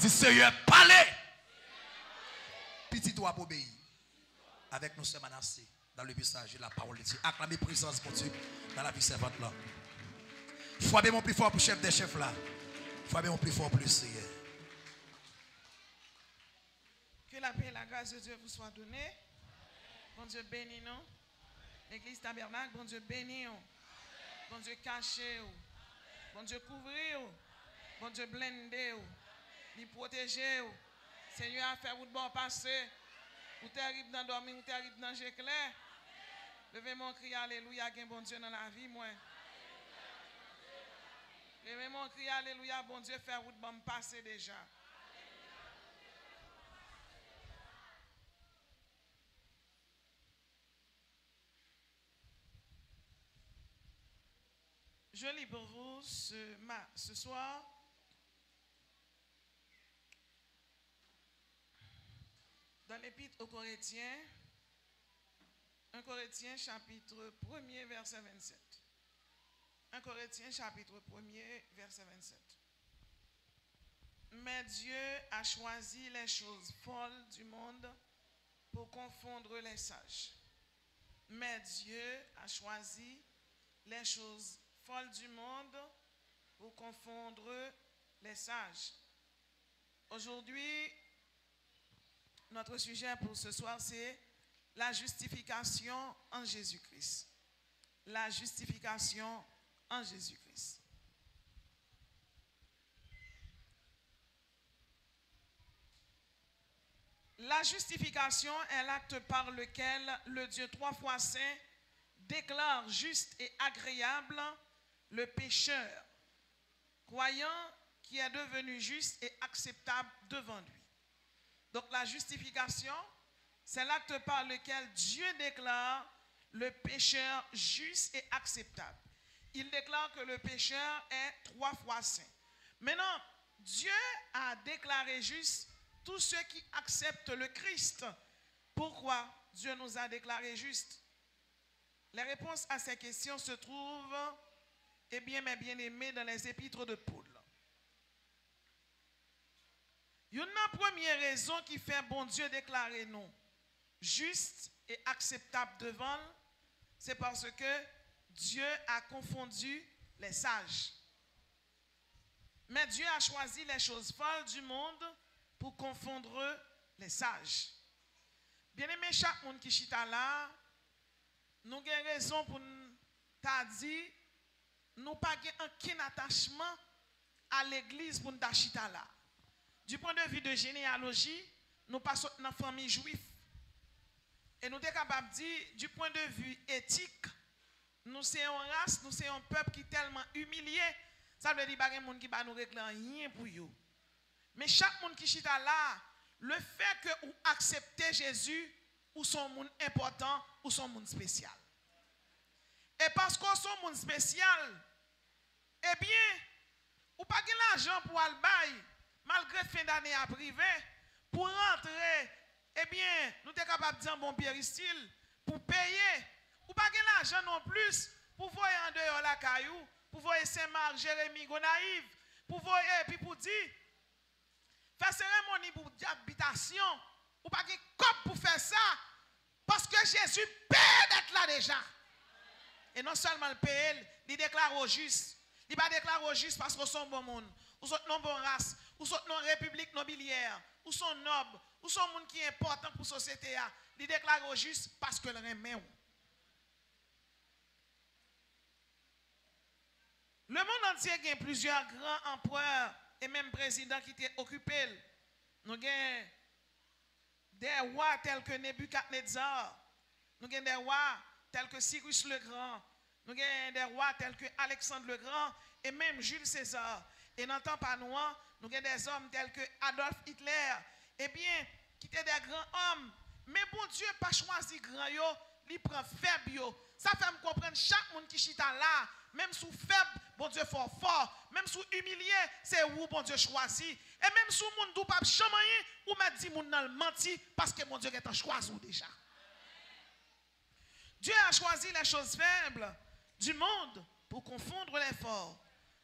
Dis Seigneur, parlez. Petit doigt pour obéir. Avec nous, c'est Manassé, dans le message de la parole de Dieu. Acclamez présence pour Dieu dans la vie servante là. Faut mon plus fort pour chef des chefs là. Faut mon plus fort pour le Seigneur. Que la paix et la grâce de Dieu vous soient données. Bon Dieu bénit nous. L'église tabernacle, bon Dieu bénit nous. Bon Dieu caché nous. Bon Dieu couvrir nous. Bon Dieu blindé nous. Il protéger nous. Seigneur a fait vous de bon passer. Ou terrible dans dormir, ou terrible dans l'éclair. Levez mon cri, alléluia, gain bon Dieu dans la vie, moi. Levez mon cri, alléluia, bon Dieu, faire route bon passer déjà. Je lis pour vous ce soir dans l'épître aux Corinthiens, 1 Corinthiens chapitre 1er verset 27. 1 Corinthiens chapitre 1er verset 27. Mais Dieu a choisi les choses folles du monde pour confondre les sages. Mais Dieu a choisi les choses folles du monde pour confondre les sages. Aujourd'hui, notre sujet pour ce soir, c'est la justification en Jésus-Christ. La justification en Jésus-Christ. La justification est l'acte par lequel le Dieu trois fois saint déclare juste et agréable le pécheur, croyant qui est devenu juste et acceptable devant lui. Donc la justification, c'est l'acte par lequel Dieu déclare le pécheur juste et acceptable. Il déclare que le pécheur est trois fois saint. Maintenant, Dieu a déclaré juste tous ceux qui acceptent le Christ. Pourquoi Dieu nous a déclaré juste? Les réponses à ces questions se trouvent, eh bien, mes bien-aimés, dans les épîtres de Paul. Une première raison qui fait bon Dieu déclarer nous juste et acceptable devant, c'est parce que Dieu a confondu les sages. Mais Dieu a choisi les choses folles du monde pour confondre les sages. Bien aimé, chaque monde qui chita là, nous avons raison pour nous dire, nous n'avons pas aucun attachement à l'église pour nous chita là. Du point de vue de généalogie, nous passons dans la famille juive. Et nous sommes capables de dire, du point de vue éthique, nous sommes une race, nous sommes un peuple qui est tellement humilié. Ça veut dire qu'il y a des gens qui ne nous réclament rien pour eux. Mais chaque monde qui chita là, le fait que vous acceptez Jésus, ou son monde important, ou son monde spécial. Et parce qu'on son monde spécial, eh bien, ou pas de l'argent pour aller bailler, malgré fin d'année à privé, pour rentrer, eh bien, nous sommes capables de dire bon péristyle, pour payer, ou pas de l'argent non plus, pour voir en dehors la caillou, pour voir Saint-Marc, Jérémie, Gonaïve, pour voir, et puis pour dire, faire cérémonie pour d'habitation, ou pas de cop pour faire ça, parce que Jésus paie d'être là déjà. Et non seulement le paye, il déclare au juste. Il ne va pas déclarer au juste parce qu'ils sont bon monde, ou sont non bonne race, ou sont non république nobiliaire, ou sont nobles, ou sont monde qui est important pour la société. Il déclare au juste parce que le remet. Le monde entier a plusieurs grands empereurs et même présidents qui étaient occupés. Nous avons des rois tels que Nebuchadnezzar, nous avons des rois tels que Cyrus le Grand, nous avons des rois tels que Alexandre le Grand et même Jules César. Et dans le temps pas nous, nous avons des hommes tels que Adolf Hitler, eh bien, qui étaient des grands hommes. Mais bon Dieu n'a pas choisi grand yo, il prend faible yo. Ça fait me comprendre chaque monde qui chita là, même sous faible, bon Dieu fort, même sous humilié, c'est où bon Dieu choisi. Et même sous monde d'où pas chamayen, ou m'a dit moun nan menti parce que bon Dieu est en choisi déjà. Dieu a choisi les choses faibles du monde pour confondre les forts.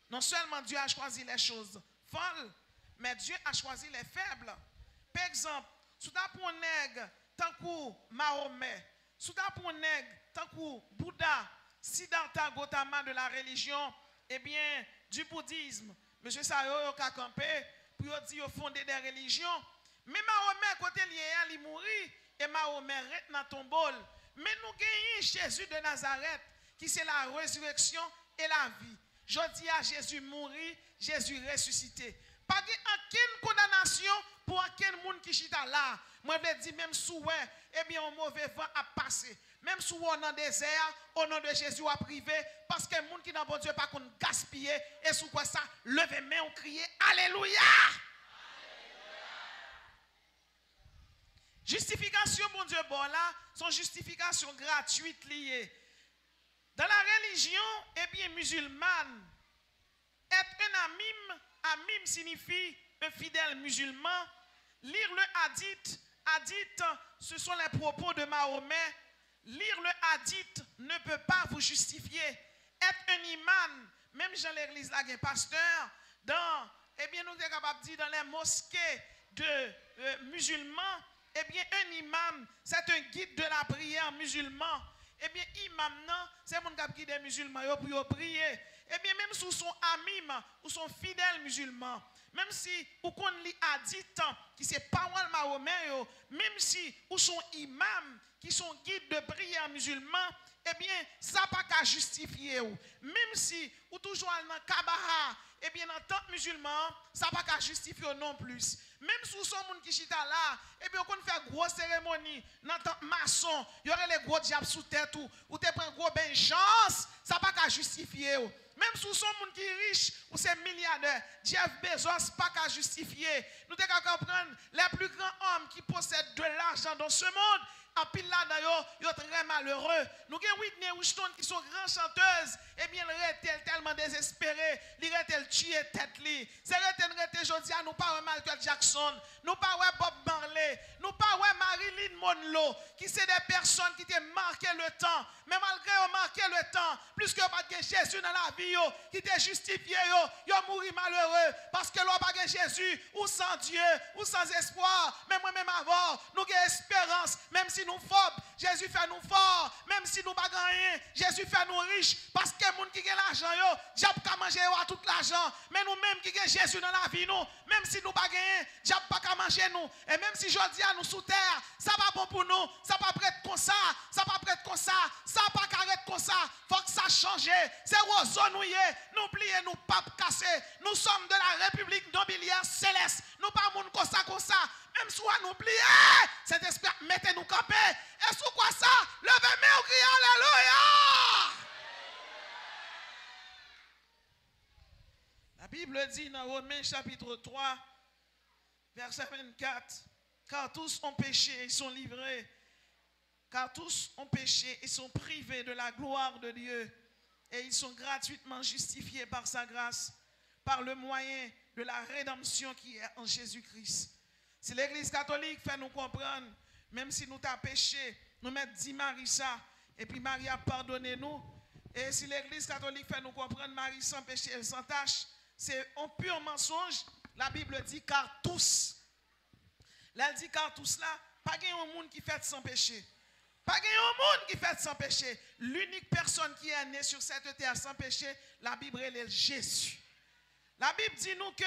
Non seulement Dieu a choisi les choses folles, Mais Dieu a choisi les faibles. Par exemple, si tu as pour un nègre, tant que Mahomet, si tu as pour un nègre, tant que Bouddha, Siddhartha Gautama de la religion, eh bien, du bouddhisme, M. Sayo a campé pour dire fonder des religions. Mais Mahomet, côté lié, il mourit et Mahomet reste dans ton bol. Mais nous gagnons Jésus de Nazareth, qui c'est la résurrection et la vie. Je dis à Jésus mourir, Jésus ressuscité. Pas aucune condamnation pour aucun monde qui chita là. Moi, je dis même sous eh bien, un mauvais vent a passé. Même sous on dans le désert, au nom de Jésus a privé. Parce que les gens qui n'ont pas Dieu pas qu'on gaspiller. Et sous quoi ça, levez main, on crie Alléluia. Justification, mon Dieu, bon là, sont justifications gratuites liées. Dans la religion, eh bien, musulmane, être un amim signifie un fidèle musulman. Lire le hadith, ce sont les propos de Mahomet. Lire le hadith ne peut pas vous justifier. Être un imam, même dans l'église, là, il y a un pasteur, eh bien, nous sommes capables de dire dans les mosquées de musulmans, eh bien, un imam, c'est un guide de la prière musulman. Eh bien, imam, non, c'est mon qui guide des musulmans pour prier. Eh bien, même si son amim ou son fidèle musulman, même si ou qu'on lit hadith, qui c'est parole Mahomet, même si ou son imam, qui sont guides de prière musulman, eh bien, ça pas qu'à justifier. Même si ou toujours dans Kabaha, eh bien, en tant que musulman, ça pas qu'à justifier non plus. Même si son monde qui chita là, et bien, on fait une grosse cérémonie, dans tant que maçon, il y aurait les gros diables sous tête ou te prend gros vengeance, ça pas qu'à justifier. Même si son monde qui est riche ou c'est milliardaire, Jeff Bezos pas qu'à justifier. Nous devons comprendre les plus grands hommes qui possèdent de l'argent dans ce monde. En pile là d'ailleurs, ils sont très malheureux. Nous avons Whitney Houston qui sont grandes chanteuses. Eh bien, elle est tellement désespérée. Elle tuer tête li. C'est rete jodi à nous pas Michael Jackson, nous pas Bob Marley, nous pas Marilyn Monroe qui c'est des personnes qui t'ont marqué le temps. Mais malgré ont marqué le temps, plus que pas de Jésus dans la vie qui t'a justifié yo mourir malheureux parce que l'on pas de Jésus ou sans Dieu ou sans espoir. Mais moi même avant, nous avons espérance même si nous phobes, Jésus fait nous forts. Même si nous pas rien, Jésus fait nous riches. Parce que les gens qui ont l'argent, diable pas manger à tout l'argent. Mais nous-mêmes qui avons Jésus dans la vie, nous, même si nous pas rien, diable pas manger nous. Et même si je dis à nous sous terre, ça va bon pour nous, ça va pas être comme ça, ça va pas être comme ça, ça va pas arrêter comme ça. Faut que ça change. C'est roseau nous y est. N'oubliez nous pas casser. Nous sommes de la République nobiliaire céleste. Nous pas moun comme ça. Même si on oublie, cet esprit, mettez-nous camper. Et sous quoi ça? Levez-moi, criez Alléluia! La Bible dit dans Romains chapitre 3, verset 24, car tous ont péché et sont livrés. Car tous ont péché et sont privés de la gloire de Dieu. Et ils sont gratuitement justifiés par sa grâce, par le moyen de la rédemption qui est en Jésus-Christ. Si l'Église catholique fait nous comprendre, même si nous avons péché, nous mettons 10 Marie ça, et puis Marie a pardonné nous. Et si l'Église catholique fait nous comprendre, Marie sans péché, elle sans tâche, c'est un pur mensonge. La Bible dit car tous. Là, elle dit car tous là, pas un monde qui fait sans péché. Pas un monde qui fait sans péché. L'unique personne qui est née sur cette terre sans péché, la Bible, elle est Jésus. La Bible dit nous que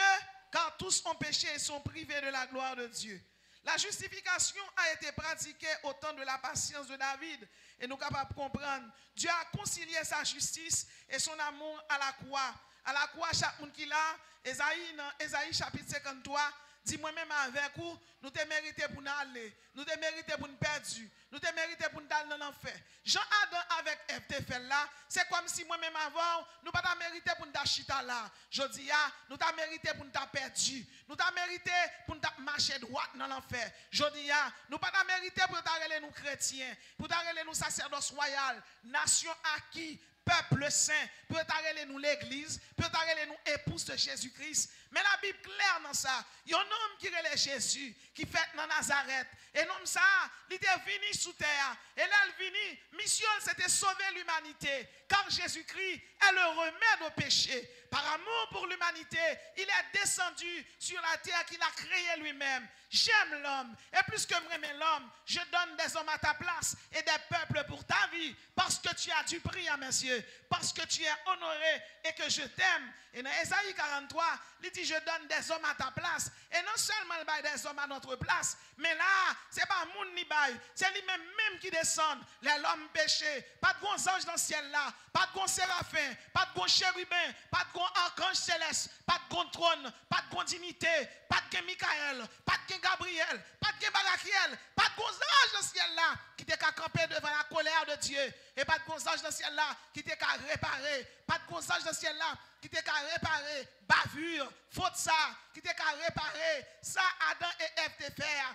car tous ont péché et sont privés de la gloire de Dieu. La justification a été pratiquée au temps de la patience de David. Et nous sommes capables de comprendre. Dieu a concilié sa justice et son amour à la croix. À la croix, chaque monde qui l'a, Ésaïe chapitre 53, dit moi-même avec vous, nous te mérité pour nous aller, nous te mérité pour nous perdre, nous te mérité pour nous aller dans l'enfer. Jean-Adam avec Ève te fait là, c'est comme si moi-même avant, nous pas mérité pour nous chita là. Je dis, nous t'a mérité pour nous perdu, nous t'a mérité pour nous marcher droit dans l'enfer. Je dis, nous pas mérité pour nous nous chrétiens, pour nous nous sacerdoce royal, nation acquis, peuple saint, peut arrêter nous l'église, peut arrêter nous épouse de Jésus-Christ. Mais la Bible claire dans ça. Il y a un homme qui relève Jésus, qui fait dans Nazareth. Et l'homme ça, il était venu sous terre. Et là, il venu, mission, c'était sauver l'humanité. Car Jésus-Christ est le remède au péché. Par amour pour l'humanité, il est descendu sur la terre qu'il a créée lui-même. J'aime l'homme. Et plus que j'aime l'homme, je donne des hommes à ta place et des peuples pour ta vie. Parce que tu as du prix à mes yeux. Parce que tu es honoré et que je t'aime. Et dans Ésaïe 43, il dit je donne des hommes à ta place. Et non seulement il baille des hommes à notre place, mais là, ce n'est pas moun ni baille. C'est lui-même qui descend. L'homme péché. Pas de gros anges dans le ciel là. Pas de gros séraphins. Pas de gros chérubins. Pas de gros archange céleste. Pas de gros trône. Pas de gros dignité. Pas de Michael. Pas de Gabriel. Pas de Barakiel. Pas de gros anges dans le ciel là qui t'est qu'à camper devant la colère de Dieu. Et pas de gros anges dans le ciel là qui t'est qu'à réparer. Pas de gros anges dans le ciel là qui t'est qu'à réparer bavure, faute ça, qui t'est qu'à réparer ça Adam et Ève te faire.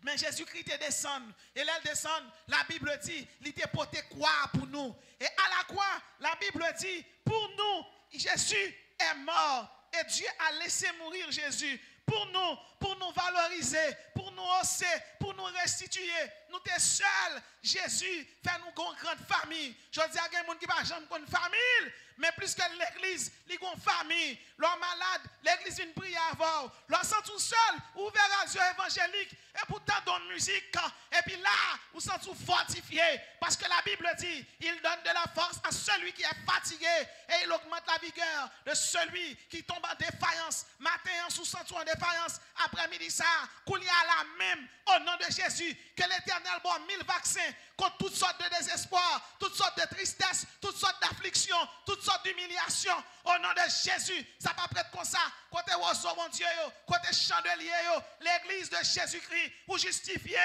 Mais Jésus-Christ te descend. Et là, il descend, la Bible dit, il était porté croix pour nous. Et à la croix, la Bible dit, pour nous, Jésus est mort. Et Dieu a laissé mourir Jésus pour nous valoriser, pour nous hausser, pour nous restituer. Nous sommes seuls. Jésus fait nous une grande famille. Je dis à des gens qui ne sont pas une famille, mais plus que l'église, ils ont une famille. L'homme malade, l'église vient prier avant. L'homme sent tout seul, ouvert à Dieu évangélique, et pourtant dans la musique. Et puis là, vous sentez tout fortifié. Parce que la Bible dit, il donne de la force à celui qui est fatigué, et il augmente la vigueur de celui qui tombe en défaillance. Matin, sous sent en défaillance, après-midi, ça, qu'il y a la même, au nom de Jésus, que l'Éternel boit 1000 vaccins contre toutes sortes de désespoir, toutes sortes de tristesse, toutes sortes d'afflictions, toutes sortes d'humiliations. Au nom de Jésus, ça va pas être comme ça. Côté oiseau, mon Dieu, côté chandelier, l'église de Jésus-Christ, vous justifiez,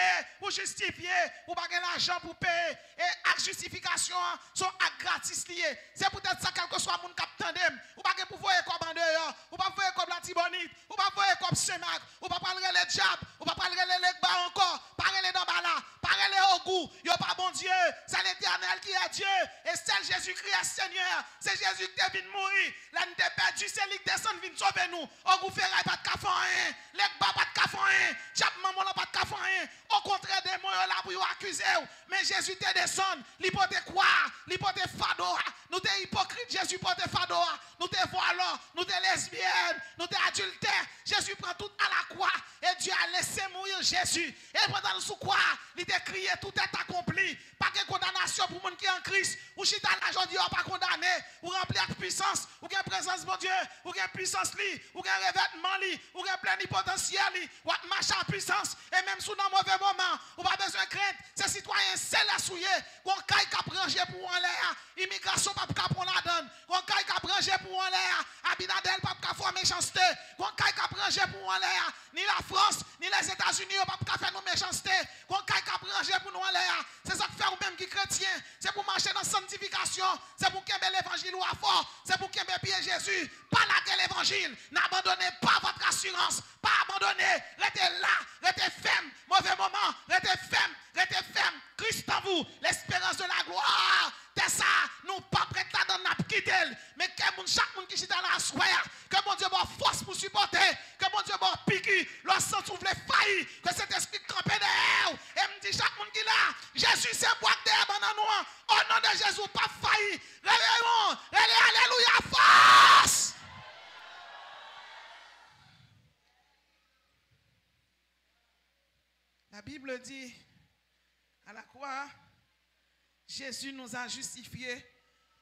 vous pas l'argent pour payer. Et la justification sont à gratis liés. C'est peut-être ça, quel que soit mon cap tandem, vous pas pour voir comme en dehors, vous pas voir comme la Tibonite, vous pas voir comme Saint-Marc, vous pas parler les diables, vous pas parler les bas encore, parler dans bala, parler au goût, il n'y a pas bon Dieu, c'est l'Éternel qui est Dieu, et c'est Jésus-Christ est Seigneur, c'est Jésus qui est venu mourir, là nous t'es perdu, c'est lui qui descend, vient sauver nous, au goût ferraille pas de cafon, les bas pas de cafon, diable maman pas de cafon, au contraire des mots là pour vous accuser, mais Jésus te descend, l'hypothèse quoi, l'hypothèse fado, nous t'es hypocrite, Jésus porte fado, nous t'es voilant, nous t'es lesbienne, nous t'es adultère, Jésus prend tout à la croix, et Dieu a laissé mourir Jésus, et pendant le sous quoi, il t'a crié, tout est accompli, pas de condamnation pour les gens qui sont en Christ, ou si tu as l'argent, Dieu pas condamné, ou rempli avec puissance, ou une présence de Dieu, ou une puissance, ou un revêtement, ou un plein potentiel, ou un machin en puissance, et même sous un mauvais moment, ou pas besoin de crainte, ces citoyens, c'est la souillée, qu'on caille qu'à ranger pour en l'air, immigration pas qu'à prendre la donne, qu'on caille qu'à ranger pour en l'air, Abinadel pas qu'à faire méchanceté, qu'on caille qu'à ranger pour en l'air, ni la France, ni les États-Unis, pas qu'à faire nos méchanceté, qu'on caille qu'à ranger pour nous en l'air, c'est ça que fait ou même qui chrétien, c'est pour marcher dans la sanctification, c'est pour qu'il y ait l'évangile ou à fort, c'est pour qu'il y ait pied Jésus, pas la l'évangile, n'abandonnez pas votre assurance, pas abandonner, restez là, restez ferme, mauvais moment, restez ferme, Christ en vous, l'espérance de la gloire, c'est ça, nous pas prêts là dans la quitter, mais que chaque monde qui est dans la soirée, que mon Dieu va force pour supporter, que mon Dieu va piquer, le sang souffle failli, que cet esprit campé derrière, et me dit chaque monde qui est là, Jésus c'est boire derrière dans nous, au nom de Jésus, pas failli, réveillons, alléluia, force! La Bible dit, à la croix, Jésus nous a justifiés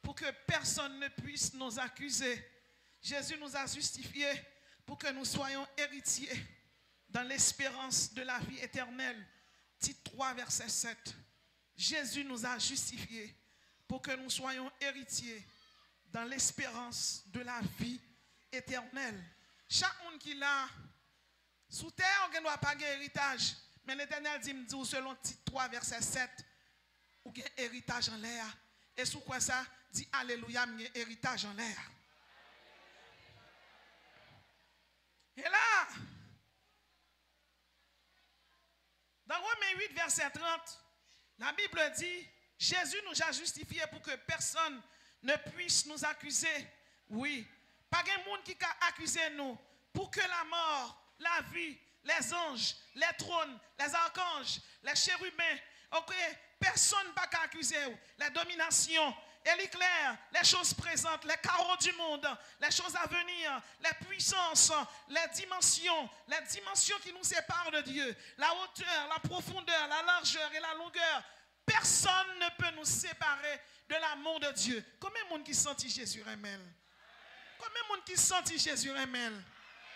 pour que personne ne puisse nous accuser. Jésus nous a justifiés pour que nous soyons héritiers dans l'espérance de la vie éternelle. Titre 3, verset 7. Jésus nous a justifiés pour que nous soyons héritiers dans l'espérance de la vie éternelle. Chaque monde qui l'a sous terre, on ne doit pas gagner héritage. Mais l'Éternel dit, selon titre 3, verset 7, ou bien héritage en l'air. Et sous quoi ça dit alléluia, mais héritage en l'air. Et là, dans Romains 8, verset 30, la Bible dit, Jésus nous a justifiés pour que personne ne puisse nous accuser. Oui, Pas de monde qui a accusé nous pour que la mort, la vie, les anges, les trônes, les archanges, les chérubins, ok, personne n'a qu'à accuser vous. Les dominations, et l'éclair, les choses présentes, les carreaux du monde, les choses à venir, les puissances, les dimensions qui nous séparent de Dieu, la hauteur, la profondeur, la largeur et la longueur. Personne ne peut nous séparer de l'amour de Dieu. Combien de monde qui sentit Jésus remel? Combien de monde qui sentit Jésus remel?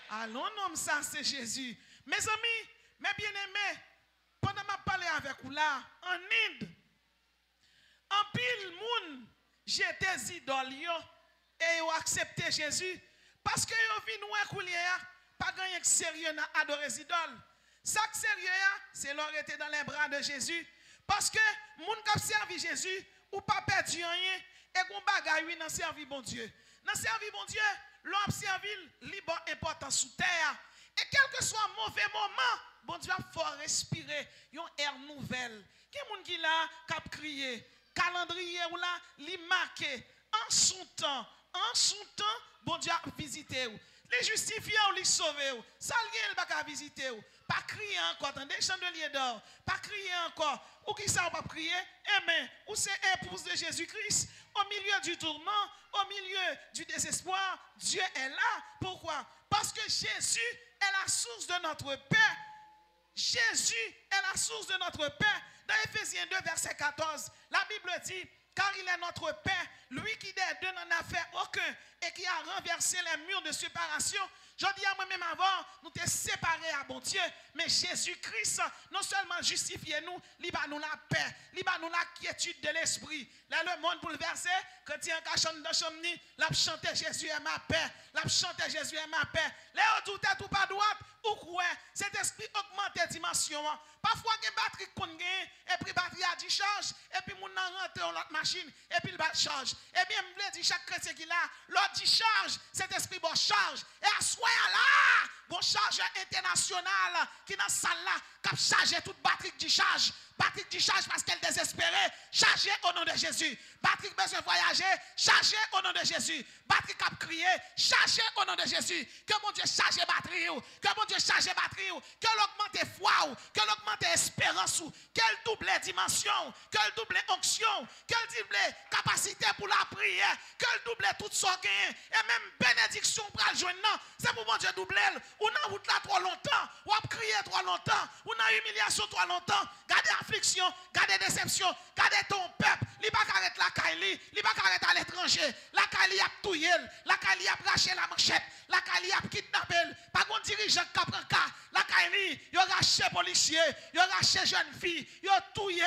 Allons, nom ça, c'est Jésus. Mes amis, mes bien-aimés, pendant que je parlais avec vous là, en Inde, en pile monde, j'étais idole et ils ont accepté Jésus parce que ils ont vu nous pas gagner sérieux à adorer les idoles. Ça que sérieux, c'est leur été dans les bras de Jésus parce que moun qui a servi Jésus ou pas perdu rien et qu'on bagaille dans servi bon Dieu. Dans servi bon Dieu, l'homme servi libre important sous terre. Et quel que soit un mauvais moment, bon Dieu a fort respirer, une air nouvelle. Qui est qui là qui crié, calendrier ou là, li marqué en son temps, bon Dieu a visité ou. Les justifiés ou les sauvés ou. Ça il va pas visiter ou. Pas crier encore, dans des chandeliers d'or, pas crier encore. Ou qui ça va pas prier? Amen. Ou c'est épouse de Jésus-Christ. Au milieu du tourment, au milieu du désespoir, Dieu est là. Pourquoi? Parce que Jésus est la source de notre paix. Jésus est la source de notre paix. Dans Éphésiens 2, verset 14, la Bible dit, car il est notre paix, lui qui des deux n'en a fait aucun et qui a renversé les murs de séparation. Je dis à moi-même avant, nous sommes séparés à bon Dieu, mais Jésus-Christ, non seulement justifié nous, il va nous la paix, il va nous la quiétude de l'esprit. Là, le monde bouleversé, quand il y a un cachon de chamni, l'a chanté Jésus est ma paix, l'a chanté Jésus est ma paix. Là, tout est tout pas droite, ou quoi, cet esprit augmente dimension. Parfois, il y a une batterie qu'on gagne, et puis batterie a dit charge, et puis mon rentre dans l'autre machine, et puis il va charge. Et bien, je veux dire, chaque chrétien qui a, l'autre dit charge, cet esprit bon charge. Et à soi là, bon charge international, qui dans salle là, qui a chargé toute batterie qui charge. Patrick dit charge parce qu'elle est désespérée. Chargez au nom de Jésus. Patrick besoin de voyager. Chargez au nom de Jésus. Patrick a crié. Chargez au nom de Jésus. Que mon Dieu charge batterie. Que mon Dieu charge batterie. Que l'augmente foi. Que l'augmente espérance. Qu'elle double dimension. Qu'elle double onction. Qu'elle double capacité pour la prière. Qu'elle double tout son gain. Et même bénédiction pour le joindre. C'est pour mon Dieu doubler. Ou n'a route là trop longtemps. Ou a crié trop longtemps. Ou n'a humiliation trop longtemps. Gardez affliction, gardez déception, gardez ton peuple. Il va arrêter la Kaili, il va arrêter à l'étranger. La Kaili a touillé, la Kaili a braché la manchette, la Kaili a kidnappé. Pas de dirigeant qui prend cas. La Kaili, il a raché policier, il a raché jeune fille, il a touillé,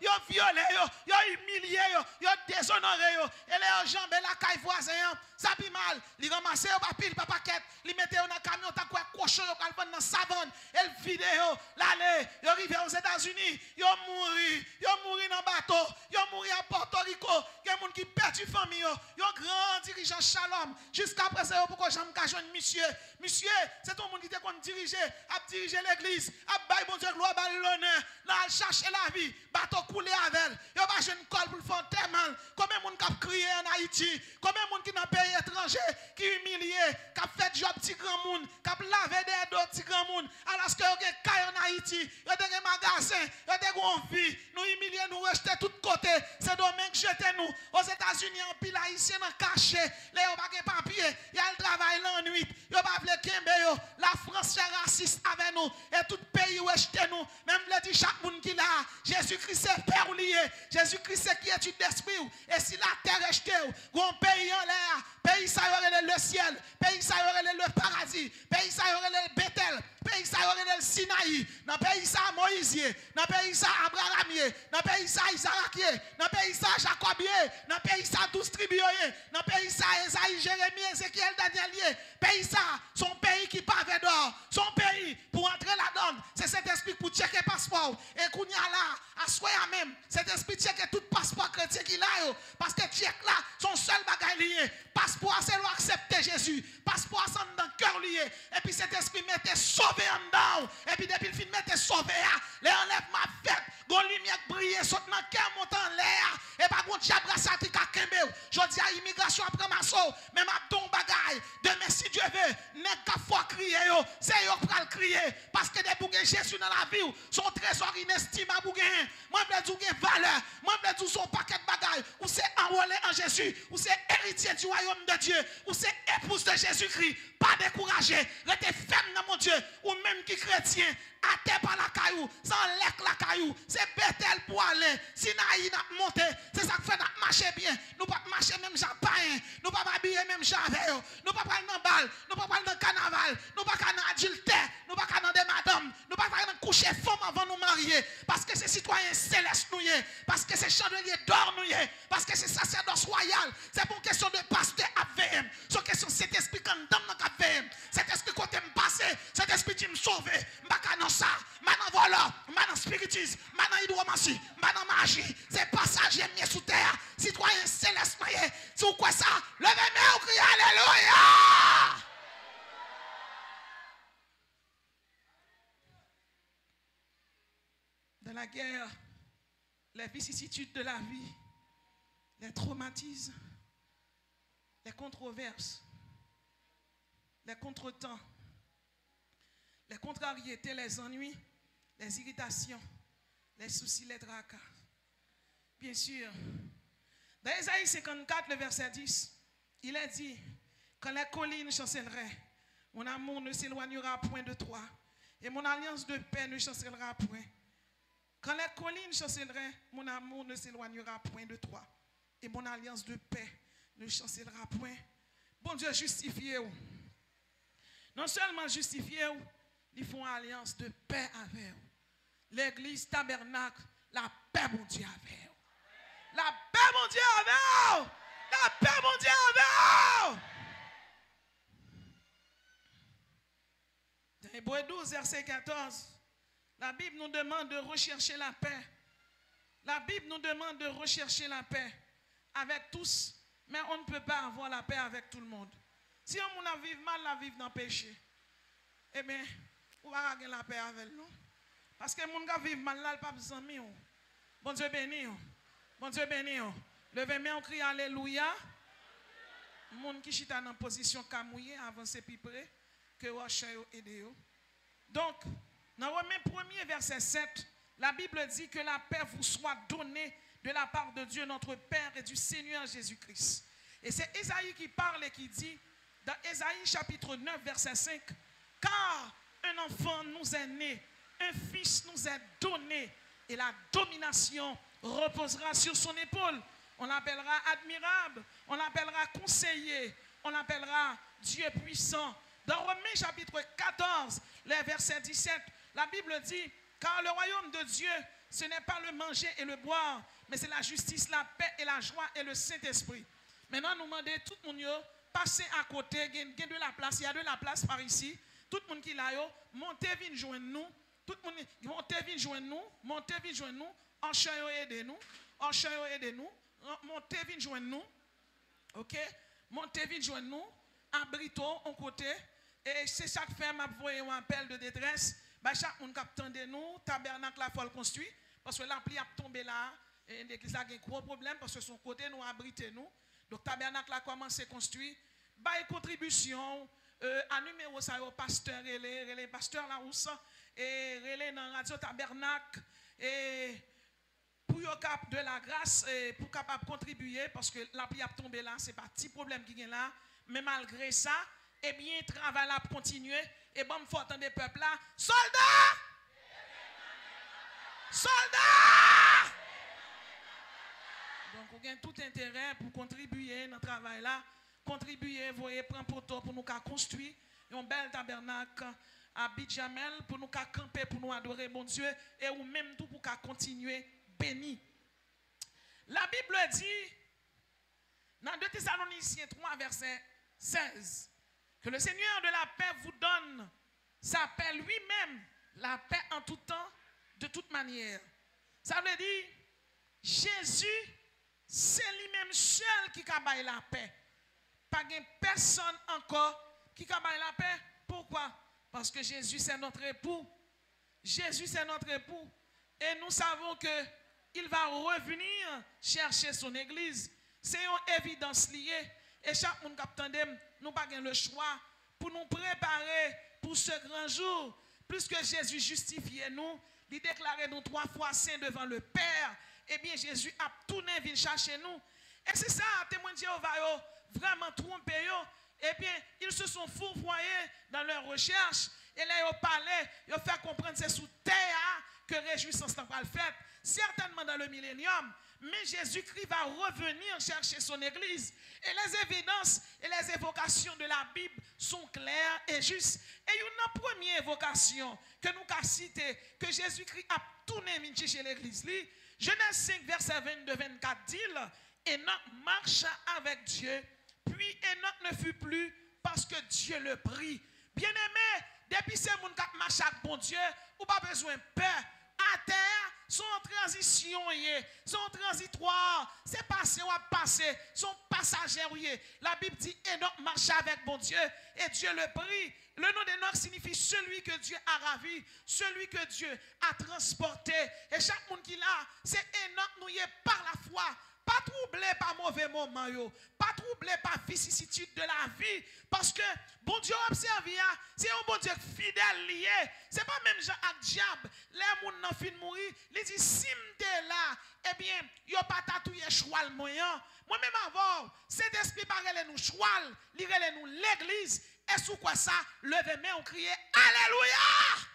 il a violé, il a humilié, il a déshonoré. Et les gens, la Kaili voisin, ça pis mal. Il ramasse pas pile, pas paquet, il mettait dans le camion, t'as quoi cochon, il va dans la savane, elle vidéo, l'aller, il arrive aux États-Unis. Ils ont mouru dans le bateau, ils ont mouru à Porto Rico, il y a des gens qui perdent la famille, ils ont grand dirigeant Shalom. Jusqu'à présent, pourquoi j'aime qu'à jeune monsieur? Monsieur, c'est tout le monde qui était dirigé, a dirigé l'église, a baillé bon Dieu gloire, l'honneur, là, chercher la vie, bateau coulé avec elle. Il y a pas jeune col pour le faire tellement. Combien de monde qui a crié en Haïti? Combien de monde qui dans pays étranger, qui humilié, qui a fait job petit grand monde, qui a lavé des dos petit grand monde, alors que il y a des en Haïti, il y a des magasins, il y a des grandes vies, nous humilier, nous rejeter de tous côtés. C'est dommage que jetez nous aux États-Unis en pile haïtien caché. Les gens n'ont pas papier, il y a le travail la nuit, ils n'ont pas voulu Kembe. La France est raciste avec nous et tout pays rejeté nous. Même le dit chaque monde qui l'a, Jésus-Christ est père lié, Jésus-Christ est qui est d'esprit. Et si la terre est rejetée, un pays en l'air, pays ça y aurait le ciel, pays ça y aurait le paradis, pays ça y aurait le Bethel, pays ça y aurait le Sinaï, dans pays ça Moïsier, dans pays ça Abrahamier, dans pays ça Isaacier, dans pays ça Jacobier, dans pays ça 12 tribus, dans pays ça Esaïe, Jérémie, Ézéchiel, Danielier, pays ça, son pays qui pave d'or, son pays pour entrer là-dedans, c'est cet esprit pour checker passeport, et qu'on y a là, à soi même, cet esprit checker tout passeport chrétien qu'il a, parce que check là, son seul bagage lié, passeport c'est accepter Jésus, passeport c'est dans le cœur lié, et puis cet esprit mette sauvé en dedans, et puis depuis le film mette sauvé, les enlèvements faits, gon lumière brille, saute dans le cœur, monte en l'air, et par contre, j'abrasse à Tika Kembe, je dis à immigration après ma so, même à ton bagaille, lever, n'est qu'à fois crier, c'est eux qui vont crier. Parce que des bouquets Jésus dans la vie, son trésor inestimable. Moi, je veux dire valeur. Moi, je veux dire son paquet de bagages. Ou c'est enrôlé en Jésus. Ou c'est héritier du royaume de Dieu. Ou c'est épouse de Jésus-Christ. Pas découragé. Restez ferme dans mon Dieu. Ou même qui chrétien. À terre par la caillou. Sans lec la caillou. C'est Bethel pour aller. Si Naï n'a monté. C'est ça qui fait marcher bien. Nous ne pas marcher même champagne. Nous ne pas habiller même javel. Nous ne pas prendre dans balle. Nous ne pas prendre dans carnaval. Nous ne pas prendre dans adultère. Nous ne pas prendre des madames. Nous ne pas prendre coucher femme avant nous marier. Parce que c'est citoyen céleste nous y est. Parce que c'est chandelier d'or nous y est. Parce que c'est sacerdoce royal. C'est pour question de pasteur AVM. C'est question de cet esprit quand dans notre AVM. Cet esprit côté me passer. Cet esprit qui me sauve. M'baka ça. Maintenant voilà. Maintenant spiritisme. Maintenant hydromancie. Maintenant magie. C'est passager mieux sous terre. Citoyen céleste nous y est. Si vous quoi ça, levez-moi ou criez alléluia. Dans la guerre, les vicissitudes de la vie, les traumatismes, les controverses, les contretemps, les contrariétés, les ennuis, les irritations, les soucis, les tracas. Bien sûr, dans Ésaïe 54, le verset 10, il est dit, quand les collines chancelleraient, mon amour ne s'éloignera point de toi, et mon alliance de paix ne chancellera point. Quand les collines chancelleraient, mon amour ne s'éloignera point de toi. Et mon alliance de paix ne chancellera point. Bon Dieu, justifiez-vous. Non seulement justifiez-vous, ils font alliance de paix avec vous. L'église tabernacle, la paix, mon Dieu, avec vous. La paix, mon Dieu, avec vous. La paix, mon Dieu, avec vous. Dans Hébreux 12, verset 14. La Bible nous demande de rechercher la paix. La Bible nous demande de rechercher la paix avec tous, mais on ne peut pas avoir la paix avec tout le monde. Si on a vivre mal, la vivre dans le péché, eh bien, on va avoir la paix avec nous. Parce que les gens qui vivent mal, là, pas besoin de nous. Bon Dieu béni. Bon Dieu béni. Levez-moi, on crie alléluia. Les gens qui sont dans position camouillée, avancez plus près, que vous aidez. Donc, dans Romains 1er, verset 7, la Bible dit que la paix vous soit donnée de la part de Dieu notre Père et du Seigneur Jésus-Christ. Et c'est Ésaïe qui parle et qui dit, dans Ésaïe chapitre 9, verset 5, car un enfant nous est né, un fils nous est donné, et la domination reposera sur son épaule. On l'appellera admirable, on l'appellera conseiller, on l'appellera Dieu puissant. Dans Romains chapitre 14, le verset 17, la Bible dit, car le royaume de Dieu, ce n'est pas le manger et le boire, mais c'est la justice, la paix et la joie et le Saint-Esprit. Maintenant, nous demandons tout le monde, passer à côté, il y a de la place, il y a de la place par ici. Tout le monde qui est là, montez, venez joindre nous. Tout le monde, montez, venez joindre nous. Montez, venez joindre nous. En chien, aidez-nous. En chien, aidez-nous. Montez, venez joindre nous. Ok? Montez, venez joindre nous. Abrito, en côté. Et c'est ça qui fait, m'a envoyé un appel de détresse. Bah, chaque monde qui attendait nous, tabernacle la folle construit. Parce que l'ampli a tombé là. Et l'église a un gros problème parce que son côté nous abrité nous. Donc, tabernacle a commencé à construire. Bah, contribution. À numéro ça, au pasteur, les pasteurs là où ça. Et relais dans Radio Tabernacle. Et pour yon cap de la grâce, et pour capable contribuer. Parce que l'ampli a tombé là. C'est pas petit problème qui est là. Mais malgré ça, eh bien, travail là pour continuer. Et bon, il faut attendre des peuples là. Soldats! Soldats! Donc, vous avez tout intérêt pour contribuer dans le travail là. Contribuer, voyez, prendre pour nous construire un bel tabernacle à Bidjamel pour nous camper, pour nous adorer mon Dieu. Et ou même tout pour continuer béni. La Bible dit, dans 2 Thessaloniciens 3, verset 16, que le Seigneur de la paix vous donne sa paix lui-même, la paix en tout temps, de toute manière. Ça veut dire, Jésus, c'est lui-même seul qui a la paix. Pas de personne encore qui a la paix. Pourquoi? Parce que Jésus, c'est notre époux. Jésus, c'est notre époux. Et nous savons qu'il va revenir chercher son église. C'est une évidence liée. Et chaque monde qui attend, nous n'avons pas le choix pour nous préparer pour ce grand jour. Puisque Jésus justifiait nous, il déclarait nous 3 fois saints devant le Père, eh bien Jésus a tourné vient chercher nous. Et c'est ça, témoin de Jéhovah, vraiment trompé, et bien ils se sont fourvoyés dans leur recherche, et là ils parlaient, ils ont fait comprendre que c'est sous terre que réjouissance n'a pas le fait, certainement dans le millénium. Mais Jésus-Christ va revenir chercher son église. Et les évidences et les évocations de la Bible sont claires et justes. Et une première évocation que nous avons citée, que Jésus-Christ a tourné chercher l'église. Genèse 5, verset 22-24 dit, Enoch marcha avec Dieu, puis Enoch ne fut plus parce que Dieu le prit. Bien-aimé, depuis ce monde qui marche avec bon Dieu, ou pas besoin de peur. À terre, sont en transition, sont transitoires, c'est passé ou à passer, sont passagers. La Bible dit Enoch marchait avec bon Dieu et Dieu le prit. Le nom d'Enoch signifie celui que Dieu a ravi, celui que Dieu a transporté. Et chaque monde qui l'a, c'est Enoch nous y est par la foi. Pas troublé par mauvais moments, pas troublé par vicissitude de la vie. Parce que bon Dieu observe, c'est un bon Dieu fidèle lié. C'est pas même Jean avec diable. Les gens n'ont fin de mourir. Il dit si m'te là, eh bien, il n'y a pas tatoué choual moyen. Moi-même avant, cet esprit parle nous choual, il nous l'église. Et sous quoi ça, levez main, on crie Alléluia!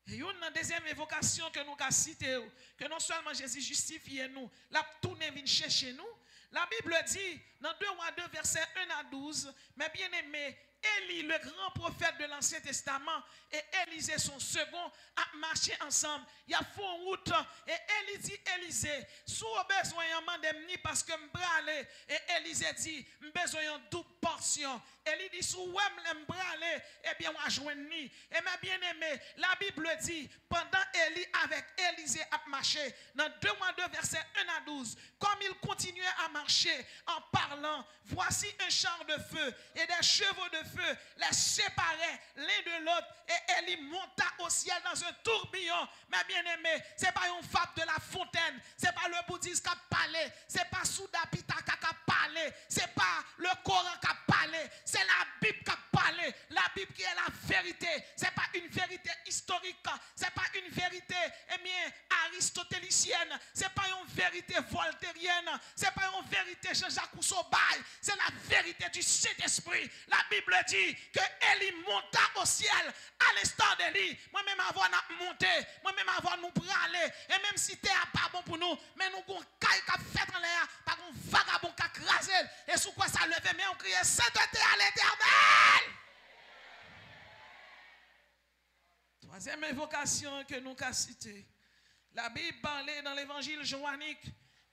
Et une deuxième évocation que nous avons citée, que non seulement Jésus justifie nous, la tourne vient chercher nous. La Bible dit, dans 2 Rois 2, versets 1 à 12, mais bien aimé, Élie, le grand prophète de l'Ancien Testament, et Élisée, son second, a marché ensemble. Il y a fait en route. Et Élie dit, Élisée, sous besoin de parce que m'brale. Et Élisée dit, besoin de double portion. Élie dit, sous m'brale, eh bien, on a joint ni. Et mes bien-aimés, la Bible dit, pendant Élie avec Élisée a marché, dans 2 Rois 2, versets 1 à 12, comme il continuait à marcher en parlant, voici un char de feu et des chevaux de feu les séparaient l'un de l'autre et Élie monta au ciel dans un tourbillon. Mais bien aimé, ce n'est pas une fable de la fontaine, ce n'est pas le bouddhisme qui a parlé, ce n'est pas Souda Pitaka qui a parlé, ce n'est pas le Coran qui a parlé, c'est la Bible qui a parlé, la Bible qui est la vérité. Ce n'est pas une vérité historique, ce n'est pas une vérité aristotélicienne, ce n'est pas une vérité voltairienne, ce n'est pas une vérité Jean-Jacques Rousseau bail, c'est la vérité du Saint-Esprit. La Bible dit que Élie monta au ciel à l'instant d'Élie. Moi-même avant nous monter, moi-même avant nous praler, et même si t'es pas bon pour nous, mais nous avons caille qui a fait en l'air, par un vagabond qui a crasé, et sous quoi ça levait, mais on criait sainteté à l'Éternel. Troisième évocation que nous avons citée. La Bible parlait dans l'évangile joannique,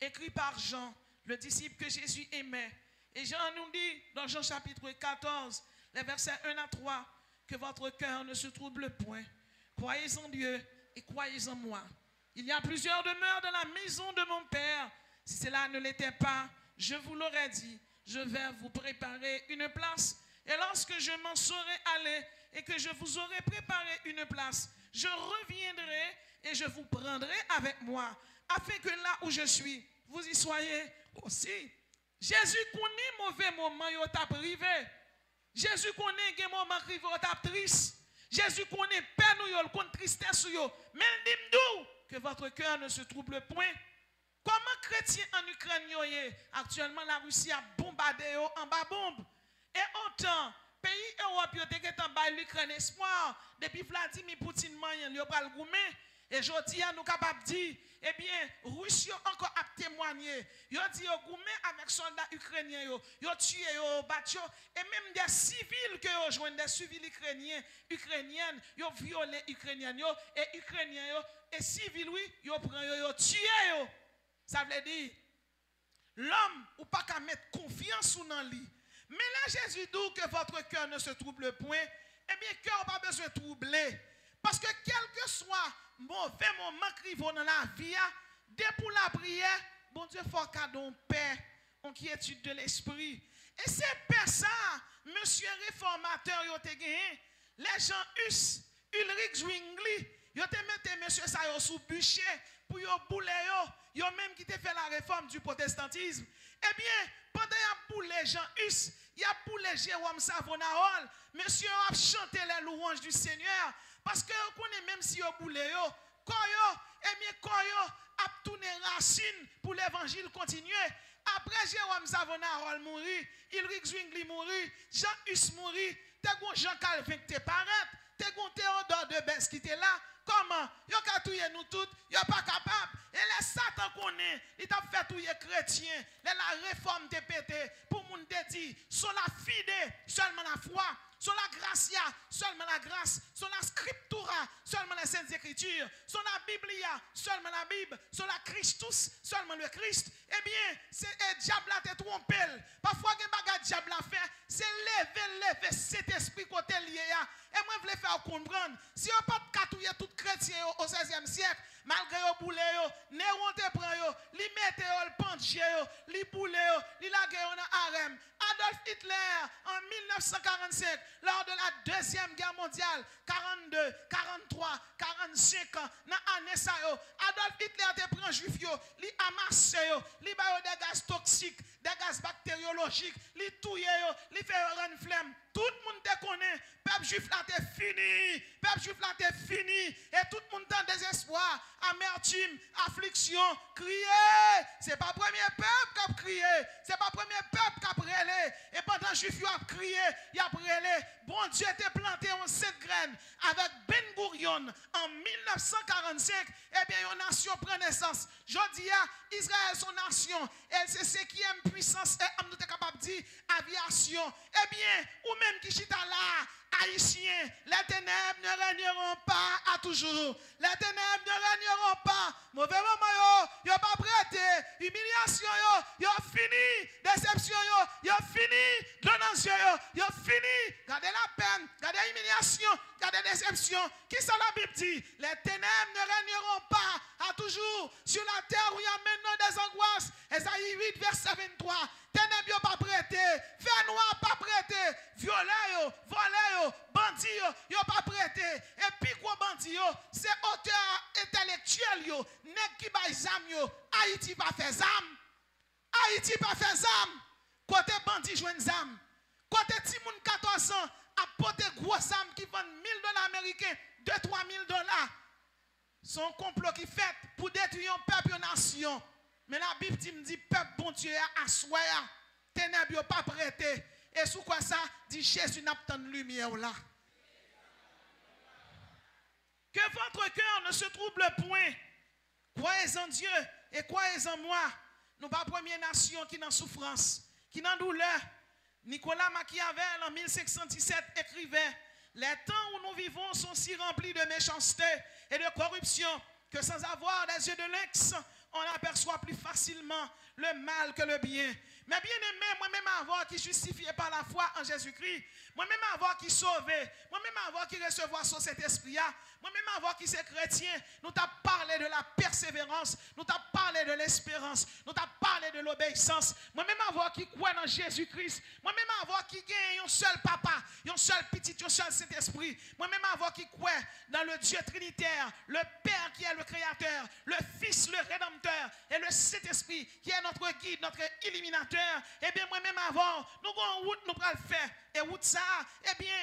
écrit par Jean, le disciple que Jésus aimait. Et Jean nous dit dans Jean chapitre 14, les versets 1 à 3, que votre cœur ne se trouble point. Croyez en Dieu et croyez en moi. Il y a plusieurs demeures dans la maison de mon Père. Si cela ne l'était pas, je vous l'aurais dit. Je vais vous préparer une place. Et lorsque je m'en serai allé et que je vous aurai préparé une place, je reviendrai et je vous prendrai avec moi, afin que là où je suis, vous y soyez aussi. Jésus connaît mauvais moment yo t'a privé. Jésus connaît des moments qui vont t'a triste. Jésus connaît peine ou yo, connaît tristesse ou yo. Mais il dit que votre cœur ne se trouble point. Comment chrétien en Ukraine yo yé? Actuellement la Russie a bombardé yo en bas bombe. Et autant pays Europe yo te en bas l'Ukraine espoir depuis Vladimir Poutine man yo pral goumen. Et aujourd'hui, nous sommes capables de dire, eh bien, Russie encore a témoigné. Ils ont dit, ils ont avec soldats ukrainiens, ils ont tué, ils ont battu, et même des civils qui ont joint, des civils ukrainiennes, ils ont violé Ukrainiens, et Ukrainiens, et civils, oui, ils ont pris, ils ont tué. Ça veut dire, l'homme, ou pas qu'à mettre confiance dans lui. Mais là, Jésus dit que votre cœur ne se trouble point, eh bien, cœur n'a pas besoin de troubler. Parce que quel que soit mauvais moment qui vont dans la vie, dès pour la prière, bon Dieu, faut cadeau paix, en quiétude de l'esprit. Et c'est pour ça, monsieur réformateur, les gens Ulrich Zwingli, ils ont mis monsieur ça sous bûcher pour yon bouler yo même qui te fait la réforme du protestantisme. Eh bien, pendant yon boule Jean Hus, il a boulé Jérôme Savonarole, monsieur a chanté les louanges du Seigneur, parce que on connaît même si on boulé yo, koyo, et bien koyo a tourné racine pour l'évangile continuer. Après Jérôme Savonarole mourit, Ulrich Zwingli mourit, Jean-Hus mourit, Jean Calvin qui te paraît, Théodore de Besse qui était là. Comment? Yo ka touye nous toutes, yo pas capable. Et les Satan connaît, il t'a fait touye chrétien. La réforme te pété pour moun te dit, sur la fide, seulement la foi, sur la gracia, seulement la grâce, sur la scriptura, seulement les saintes écritures, sur la Biblia, seulement la Bible, sur la Christus, seulement le Christ. Eh bien, c'est diable a te trompé. Parfois, gen bagay diable a fait, c'est lever cet esprit côté lié. Et moi, je voulais faire comprendre, si on pas catouiller tout chrétien au 16e siècle, malgré au boulet, Néron te prend, li mette le penche, li boulet, li lage en harem. Adolf Hitler, en 1945, lors de la Deuxième Guerre mondiale, 42, 43, 45 ans, dans l'année ça, Adolf Hitler te prend juif, li amasse, li bayo des gaz toxiques, des gaz bactériologiques, li touye, li fait rendre flemme. Tout le monde te connaît, peuple juif là te fini, peuple juif là te fini, et tout le monde dans désespoir, amertume, affliction, crier. C'est pas le premier peuple qui a crié, c'est pas le premier peuple qui a brûlé, et pendant juif a crié, il a brûlé. Bon Dieu t'a planté en cette graine avec Ben Gurion en 1945, et bien une nation prend naissance. Je dis à Israël son nation, elle c'est ce qui aime puissance, et nous sommes capables de dire aviation. Eh bien, ou même qui chita là, haïtiens, les ténèbres ne régneront pas à toujours. Les ténèbres ne régneront pas. Mauvais moment, yo pas prêté. Humiliation, yo fini. Déception, yo fini. Donation, yo fini. Gardez la peine, gardez l'humiliation, gardez la déception. Qui ça la Bible dit? Les ténèbres ne régneront pas à toujours sur la terre où il y a maintenant des angoisses. Esaïe 8, verset 23. Ténèbres yo pas prêté. Fer noir pas prêté. Violet, volé, bandit yo pas prêté. Et puis quoi bandit yo? C'est auteur intellectuel yo. Nèg qui bay zam yo. Haïti pas fait zam. Haïti pas fait zam. Côté bandit joine zam. Côté timoun 14 ans a porté gros zam qui vend $1000 américains, 2-3 000 $. Son complot qui fait pour détruire un peuple, une nation. Mais la Bible dit peuple bon Dieu a assoya. Ténèbres yo pas prêté. Et sous quoi ça dit Jésus n'a pas de lumière là. Que votre cœur ne se trouble point. Croyez en Dieu et croyez en moi. Nous pas première nation qui est en souffrance, qui est en douleur. Nicolas Machiavel en 1517 écrivait: les temps où nous vivons sont si remplis de méchanceté et de corruption que sans avoir des yeux de lynx, on aperçoit plus facilement le mal que le bien. Mais bien aimé, moi-même avoir qui justifié par la foi en Jésus-Christ, moi-même avoir qui sauvé, moi-même avoir qui recevoir sur cet esprit-là, moi-même avoir qui c'est chrétien, nous t'a parlé de la persévérance, nous t'a parlé de l'espérance, nous t'a parlé de l'obéissance, moi-même avoir qui croit dans Jésus-Christ, moi-même avoir qui gagne un seul papa, un seul petit, un seul Saint-Esprit, moi-même avoir qui croit dans le Dieu trinitaire, le Père qui est le Créateur, le Fils, le Rédempteur, et le Saint-Esprit qui est notre guide, notre illuminateur. Eh bien, moi-même avant, nous avons une route, nous allons le faire. Et route ça, eh bien,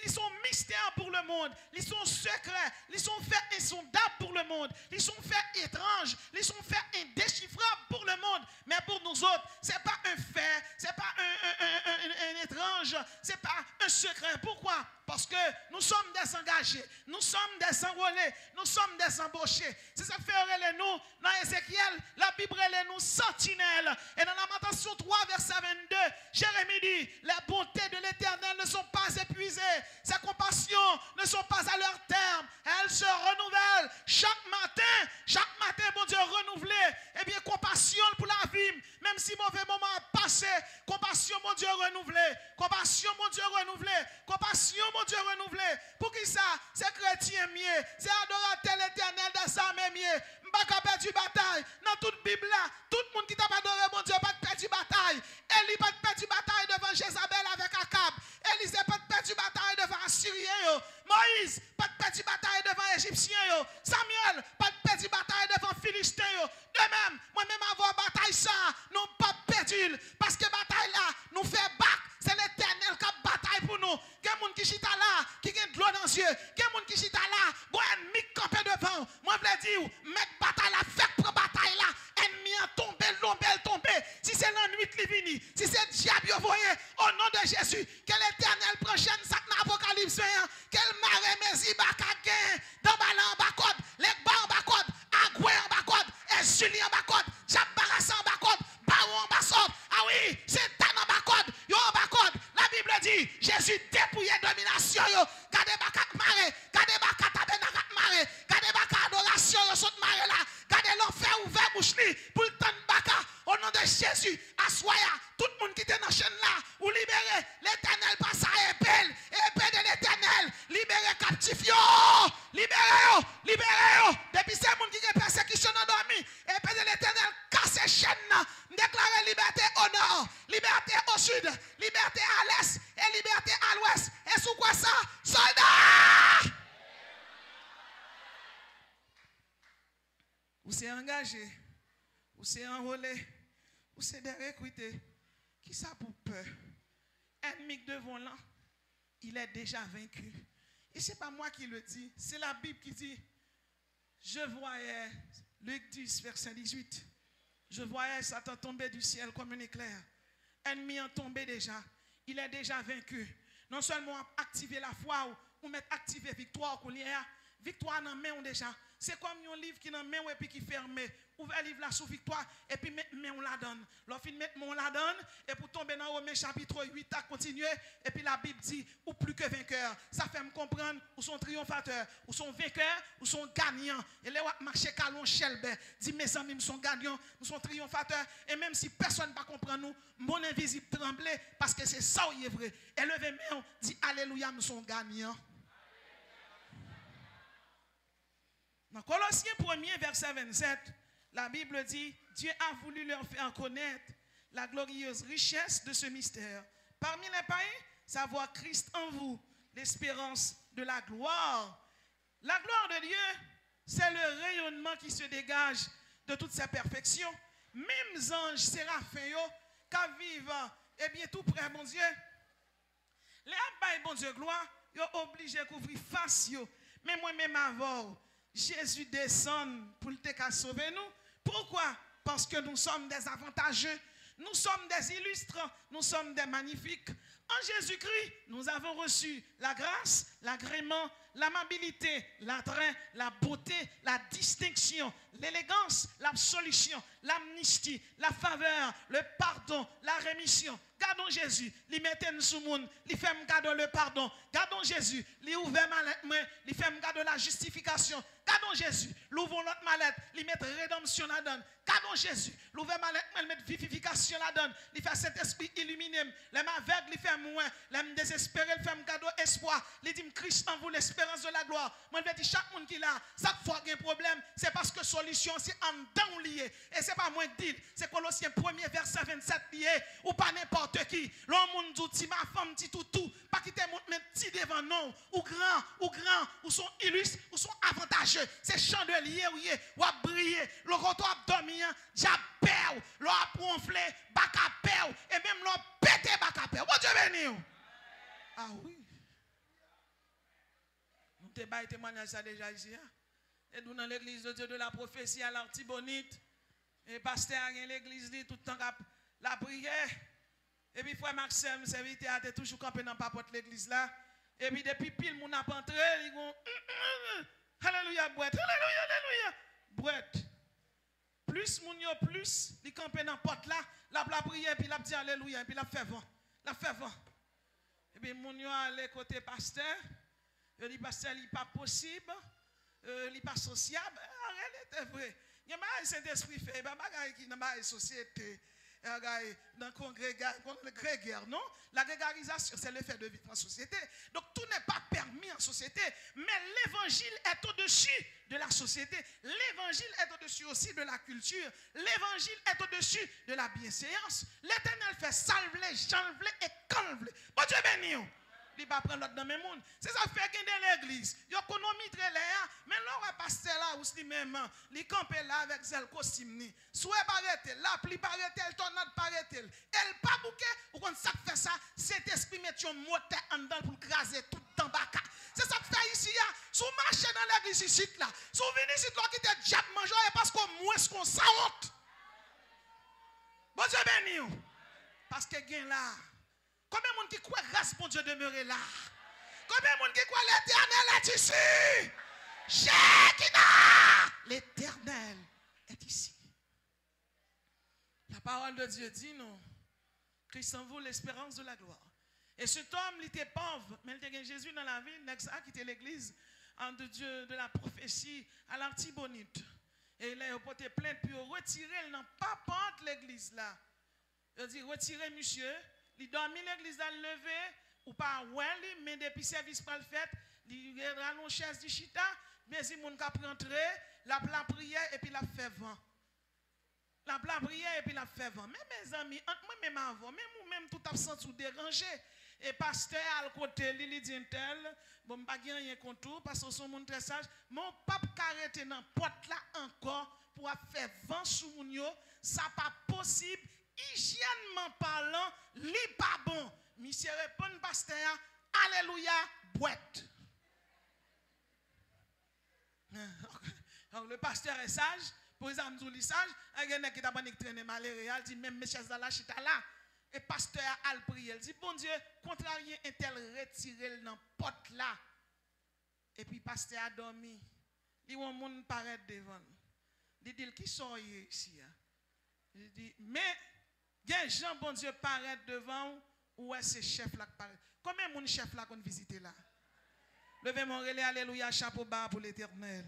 ils sont mystères pour le monde. Ils sont secrets. Ils sont faits insondables pour le monde. Ils sont faits étranges. Ils sont faits indéchiffrables pour le monde. Mais pour nous autres, ce n'est pas un fait. Ce n'est pas un étrange. Ce n'est pas un secret. Pourquoi? Parce que nous sommes des engagés. Nous sommes des enrôlés. Nous sommes des embauchés. C'est ça que fait nous. Dans Ézéchiel, la Bible est nous sentinelles. Et dans Lamentation 3, verset 22, Jérémie dit: les bontés de l'Éternel ne sont pas épuisées. Ses compassions ne sont pas à leur terme. Elles se renouvellent chaque matin, mon Dieu, renouvelé. Eh bien, compassion pour la vie. Même si mauvais moment a passé, compassion, mon Dieu, renouvelé. Compassion, mon Dieu, renouvelé. Compassion, mon Dieu, renouvelé. Pour qui ça? C'est chrétien mieux. C'est adorateur l'Éternel des armées mieux. M'pas perdu bataille. Dans toute Bible là, tout le monde qui t'a adoré, mon Dieu, pas perdu bataille. Élie pas perdu bataille devant Jézabel avec Akab. Élisée pas perdu bataille devant Assyrien. Moïse pas perdu bataille devant Égyptien. Samuel pas perdu bataille devant Philistin. De même, moi-même avoir bataille ça, non pas perdu. Parce que bataille là, nous fait bac. C'est l'éternel qui bataille pour nous. Il y a des gens qui chita là, qui ont de l'eau dans les yeux. Il y a des gens qui chita là, qui ont un ennemi campé devant. Moi, je veux dire, mettre bataille là, faites pour bataille là. Ennemi a tombé, tombé. Si c'est la nuit qui vient, si c'est le diable, vous voyez, au nom de Jésus, que l'éternel prochaine, ça dans l'Apocalypse, qu'elle marre mes baka gain, dans balan en bas code, les bas en bas code, agoué en bas code, et Julien en bas code, Jabarassa en bas code, Baron en bas code. Ah oui, c'est Dan en bas code, yo en bas code. La Bible dit, Jésus dépouillé domination, yo. Gardez baka marre, gardez baka tabernacle marre, gardez baka adoration, yo saute marre là, gardez l'enfer ouvert bouche li, pour le temps de baka, au nom de Jésus, assoya, tout le monde qui était dans la chaîne là, ou libéré, l'éternel passe à épée de l'éternel, libéré captif yo, libéré yo, depuis ces gens qui ont persécution dans dormi, épée de l'éternel casse chaîne, déclarer liberté au nord, liberté au sud, liberté à l'est et liberté à l'ouest. Et sous quoi ça? Soldats! Vous s'est engagé, vous s'est enrôlé, vous s'est recruté. Qui ça pour peur? Ennemi devant là, il est déjà vaincu. Et ce n'est pas moi qui le dis, c'est la Bible qui dit. Je voyais, Luc 10, verset 18. Je voyais Satan tomber du ciel comme un éclair. Ennemi en tombé déjà. Il est déjà vaincu. Non seulement activer la foi ou mettre activer victoire qu'on y a. Victoire dans main déjà. C'est comme un livre qui dans main et puis qui ferme. Ouvre le livre là sous victoire et puis mais on la donne. L'offre met on la donne et pour tomber dans Romains chapitre 8 à continuer et puis la Bible dit ou plus que vainqueur. Ça fait me comprendre ou sont triomphateurs, ou sont vainqueurs, ou sont gagnants. Et les marcher calon chelbe dit mes amis nous sont gagnants, nous sommes triomphateurs et même si personne ne va comprendre nous, mon invisible tremblait parce que c'est ça qui est vrai. Et levez main dit alléluia nous sommes gagnants. Dans Colossiens 1er verset 27, la Bible dit, Dieu a voulu leur faire connaître la glorieuse richesse de ce mystère. Parmi les païens, savoir Christ en vous, l'espérance de la gloire. La gloire de Dieu, c'est le rayonnement qui se dégage de toutes ses perfections. Même anges, séraphins, qui vivent, eh bien tout près, bon Dieu. Les abeilles, bon Dieu, gloire, ils sont obligés de couvrir face. Mais moi-même avant, Jésus descend pour te sauver nous. Pourquoi? Parce que nous sommes des avantageux, nous sommes des illustres, nous sommes des magnifiques. En Jésus-Christ, nous avons reçu la grâce, l'agrément, l'amabilité, l'attrait, la beauté, la distinction, l'élégance, l'absolution, l'amnistie, la faveur, le pardon, la rémission. Gardons Jésus, lui mettez-nous sous le monde, lui fait me garder le pardon. Gardons Jésus, lui ouvre ma lettre, lui fait me garder la justification. Gardons Jésus, l'ouvrons notre mallette, lui mettre rédemption la donne. Gardons Jésus, l'ouvre ma lettre, lui mettre vivification la donne. Lui fait cet esprit illuminé, les mains aveugles, lui fait moins, les désespérés, lui fait me garder espoir. Lui dit Christ en vous l'espérance de la gloire. Moi je dis chaque monde qui là, chaque fois qu'il y a un problème, c'est parce que solution c'est en dedans lié. Et c'est pas moi qui dis, c'est Colossiens 1er verset 27 lié, ou pas n'importe qui. L'homme monde dit ma femme dit tout, pas quitter mon petit devant non, ou grand, ou sont illustres, ou sont avantageux. C'est chandelier ou a briller, le roto a dormi, diable, l'on a ronflé, bac à peur, et même l'on pété bac à peur. Bon Dieu béni. Ah oui. Nous te baillons témoignage ça déjà ici. Et nous dans l'église de Dieu de la prophétie à l'Artibonite. Et pasteur a l'église tout le temps la prière. Et puis frère Maxime, serviteur a toujours campé dans la porte de l'église là. Et puis depuis pile mon a entré, ils vont alléluia boîte, alléluia boîte. Plus moun yo plus, ils campé dans la porte là, la prière puis la dit alléluia puis la fait vent. Et puis moun yo allé côté pasteur. Il dit pasteur, il n'est pas possible, il n'est pas sociable. Arrête, c'est vrai. Il y a un Saint-Esprit fait, il y a qui dans la société, dans le grégaire, non? La grégarisation, c'est le fait de vivre en société. Donc tout n'est pas permis en société, mais l'évangile est au-dessus de la société. L'évangile est au-dessus aussi de la culture. L'évangile est au-dessus de la bienséance. L'Éternel fait salver, chanveler et calver. Bon Dieu béni. Il va prendre l'autre dans mes mondes. C'est ça fait qu'il y a dans l'église. Il y a économie très l'air, mais là, on va pasteur là ou lui-même, il campe là avec zèle costume ni. Souhait paraît-elle, la pluie paraît-elle, tornade paraît-elle. Elle pas bouquet, ou quand ça fait ça, cet esprit met un moteur en dedans pour craser tout le temps baka. C'est ça que fait ici, sous marcher dans l'église ici là. Sous venir ici là qui te diable manger parce qu'au moins qu'on ça honte. Bon Dieu béni. Parce que gain là. Combien de monde qui croit grâce pour Dieu demeurer là? Combien de monde qui croit l'éternel est ici? Shekinah! L'éternel est ici. La parole de Dieu dit non. Christ en vous l'espérance de la gloire. Et cet homme, il était pauvre, mais il était Jésus dans la ville, il a quitté l'église de Dieu, de la prophétie à l'Artibonite. Et il a porté plainte, puis retiré, il n'a pas pente l'église là. Il a dit, retirez monsieur, il dormit l'église à lever, ou pas, ouais, mais depuis service pas le fait, il a une chaise de chita, mais si mon cap rentrer, la prière et puis la fait vent. La prière et puis la fait vent. Mais mes amis, moi-même avant, même vous-même tout absent ou dérangé. Et pasteur à côté, il dit tel, bon, pas rien contre tout, parce que son monde très sage. Mon pape arrêté dans porte là encore pour faire vent sous mon yo, ça pas possible. Hygiènement parlant, li pas bon. Monsieur répond pasteur, alléluia, boîte. Donc le pasteur est sage, pour exemple, il est sage, il y a qui t'a pas traîné malheureux, il dit même mes chaises dans la chita là. Et pasteur a prié, il dit bon Dieu, contrarié un tel retiré dans porte là. Et puis pasteur a dormi. Il voit un monde paraître devant. Il dit qui sont ici? Il dit mais il y a Jean bon Dieu paraître devant ou est-ce chef là qui paraît? Combien de chef là qu'on visite là? Levez mon relais, alléluia, chapeau bas pour l'Éternel.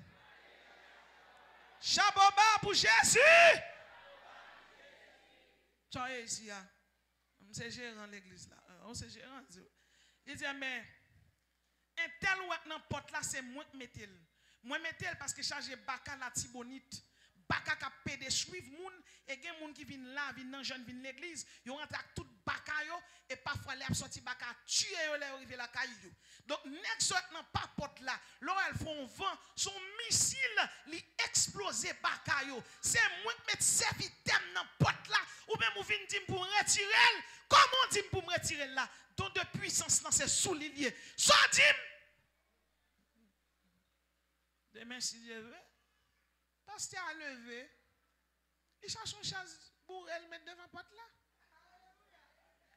Chapeau bas pour Jésus. Tu es ici, c'est gérant l'église là. On c'est gérant. Il dit, mais un tel ou dans porte là, c'est moi qui mette. Moi mette parce que chargé baka la tibonite. Baka ka pédé suivre moun et gen moun qui vinn là, vinn nan jeune vinn l'église, yo rentre avec tout baka yo et parfois les sorti baka tuer yo les arrivé la caille yo. Donc nek sort nan pas porte là, là elles font vent, son missile li exploser baka yo. C'est moi qui met servitem nan porte là ou même ou vinn dit pour retirer. Comment dit pour me retirer là? Don de puissance là c'est sous l'ilier. Soit dit demain si Dieu veut pasteur a levé, il cherche une chaise pour elle mettre devant la porte là.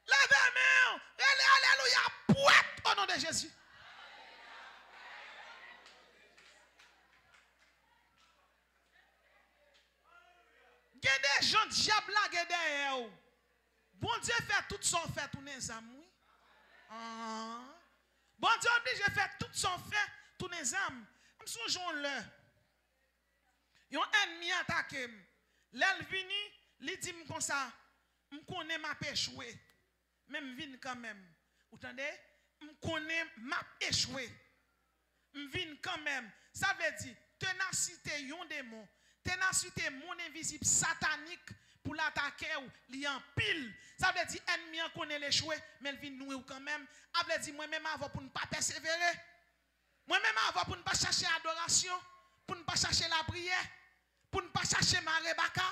Levez main, alléluia, pouette au nom de Jésus. Il y a des gens diable là derrière. Bon Dieu fait tout son fait tous les âmes. Bon Dieu oblige à faire tout son fait tous les âmes. Comme songeons-le. Yon ennemi attaqué. L'elle vini, li dit comme ça, m connais m'a échoué. Même vinn quand même. Vous entendez? M connais m'a échoué. M vinn quand même. Ça veut dire ténacité yon démon, ténacité mon invisible satanique pour l'attaquer ou li en pile. Ça veut dire ennemi en connaît l'échoué, mais il vinn nous quand même. Ça veut dire moi même avant pour ne pas persévérer. Moi même avant pour ne pas chercher adoration, pour ne pas chercher la prière. Pour ne pas chercher Marebaka,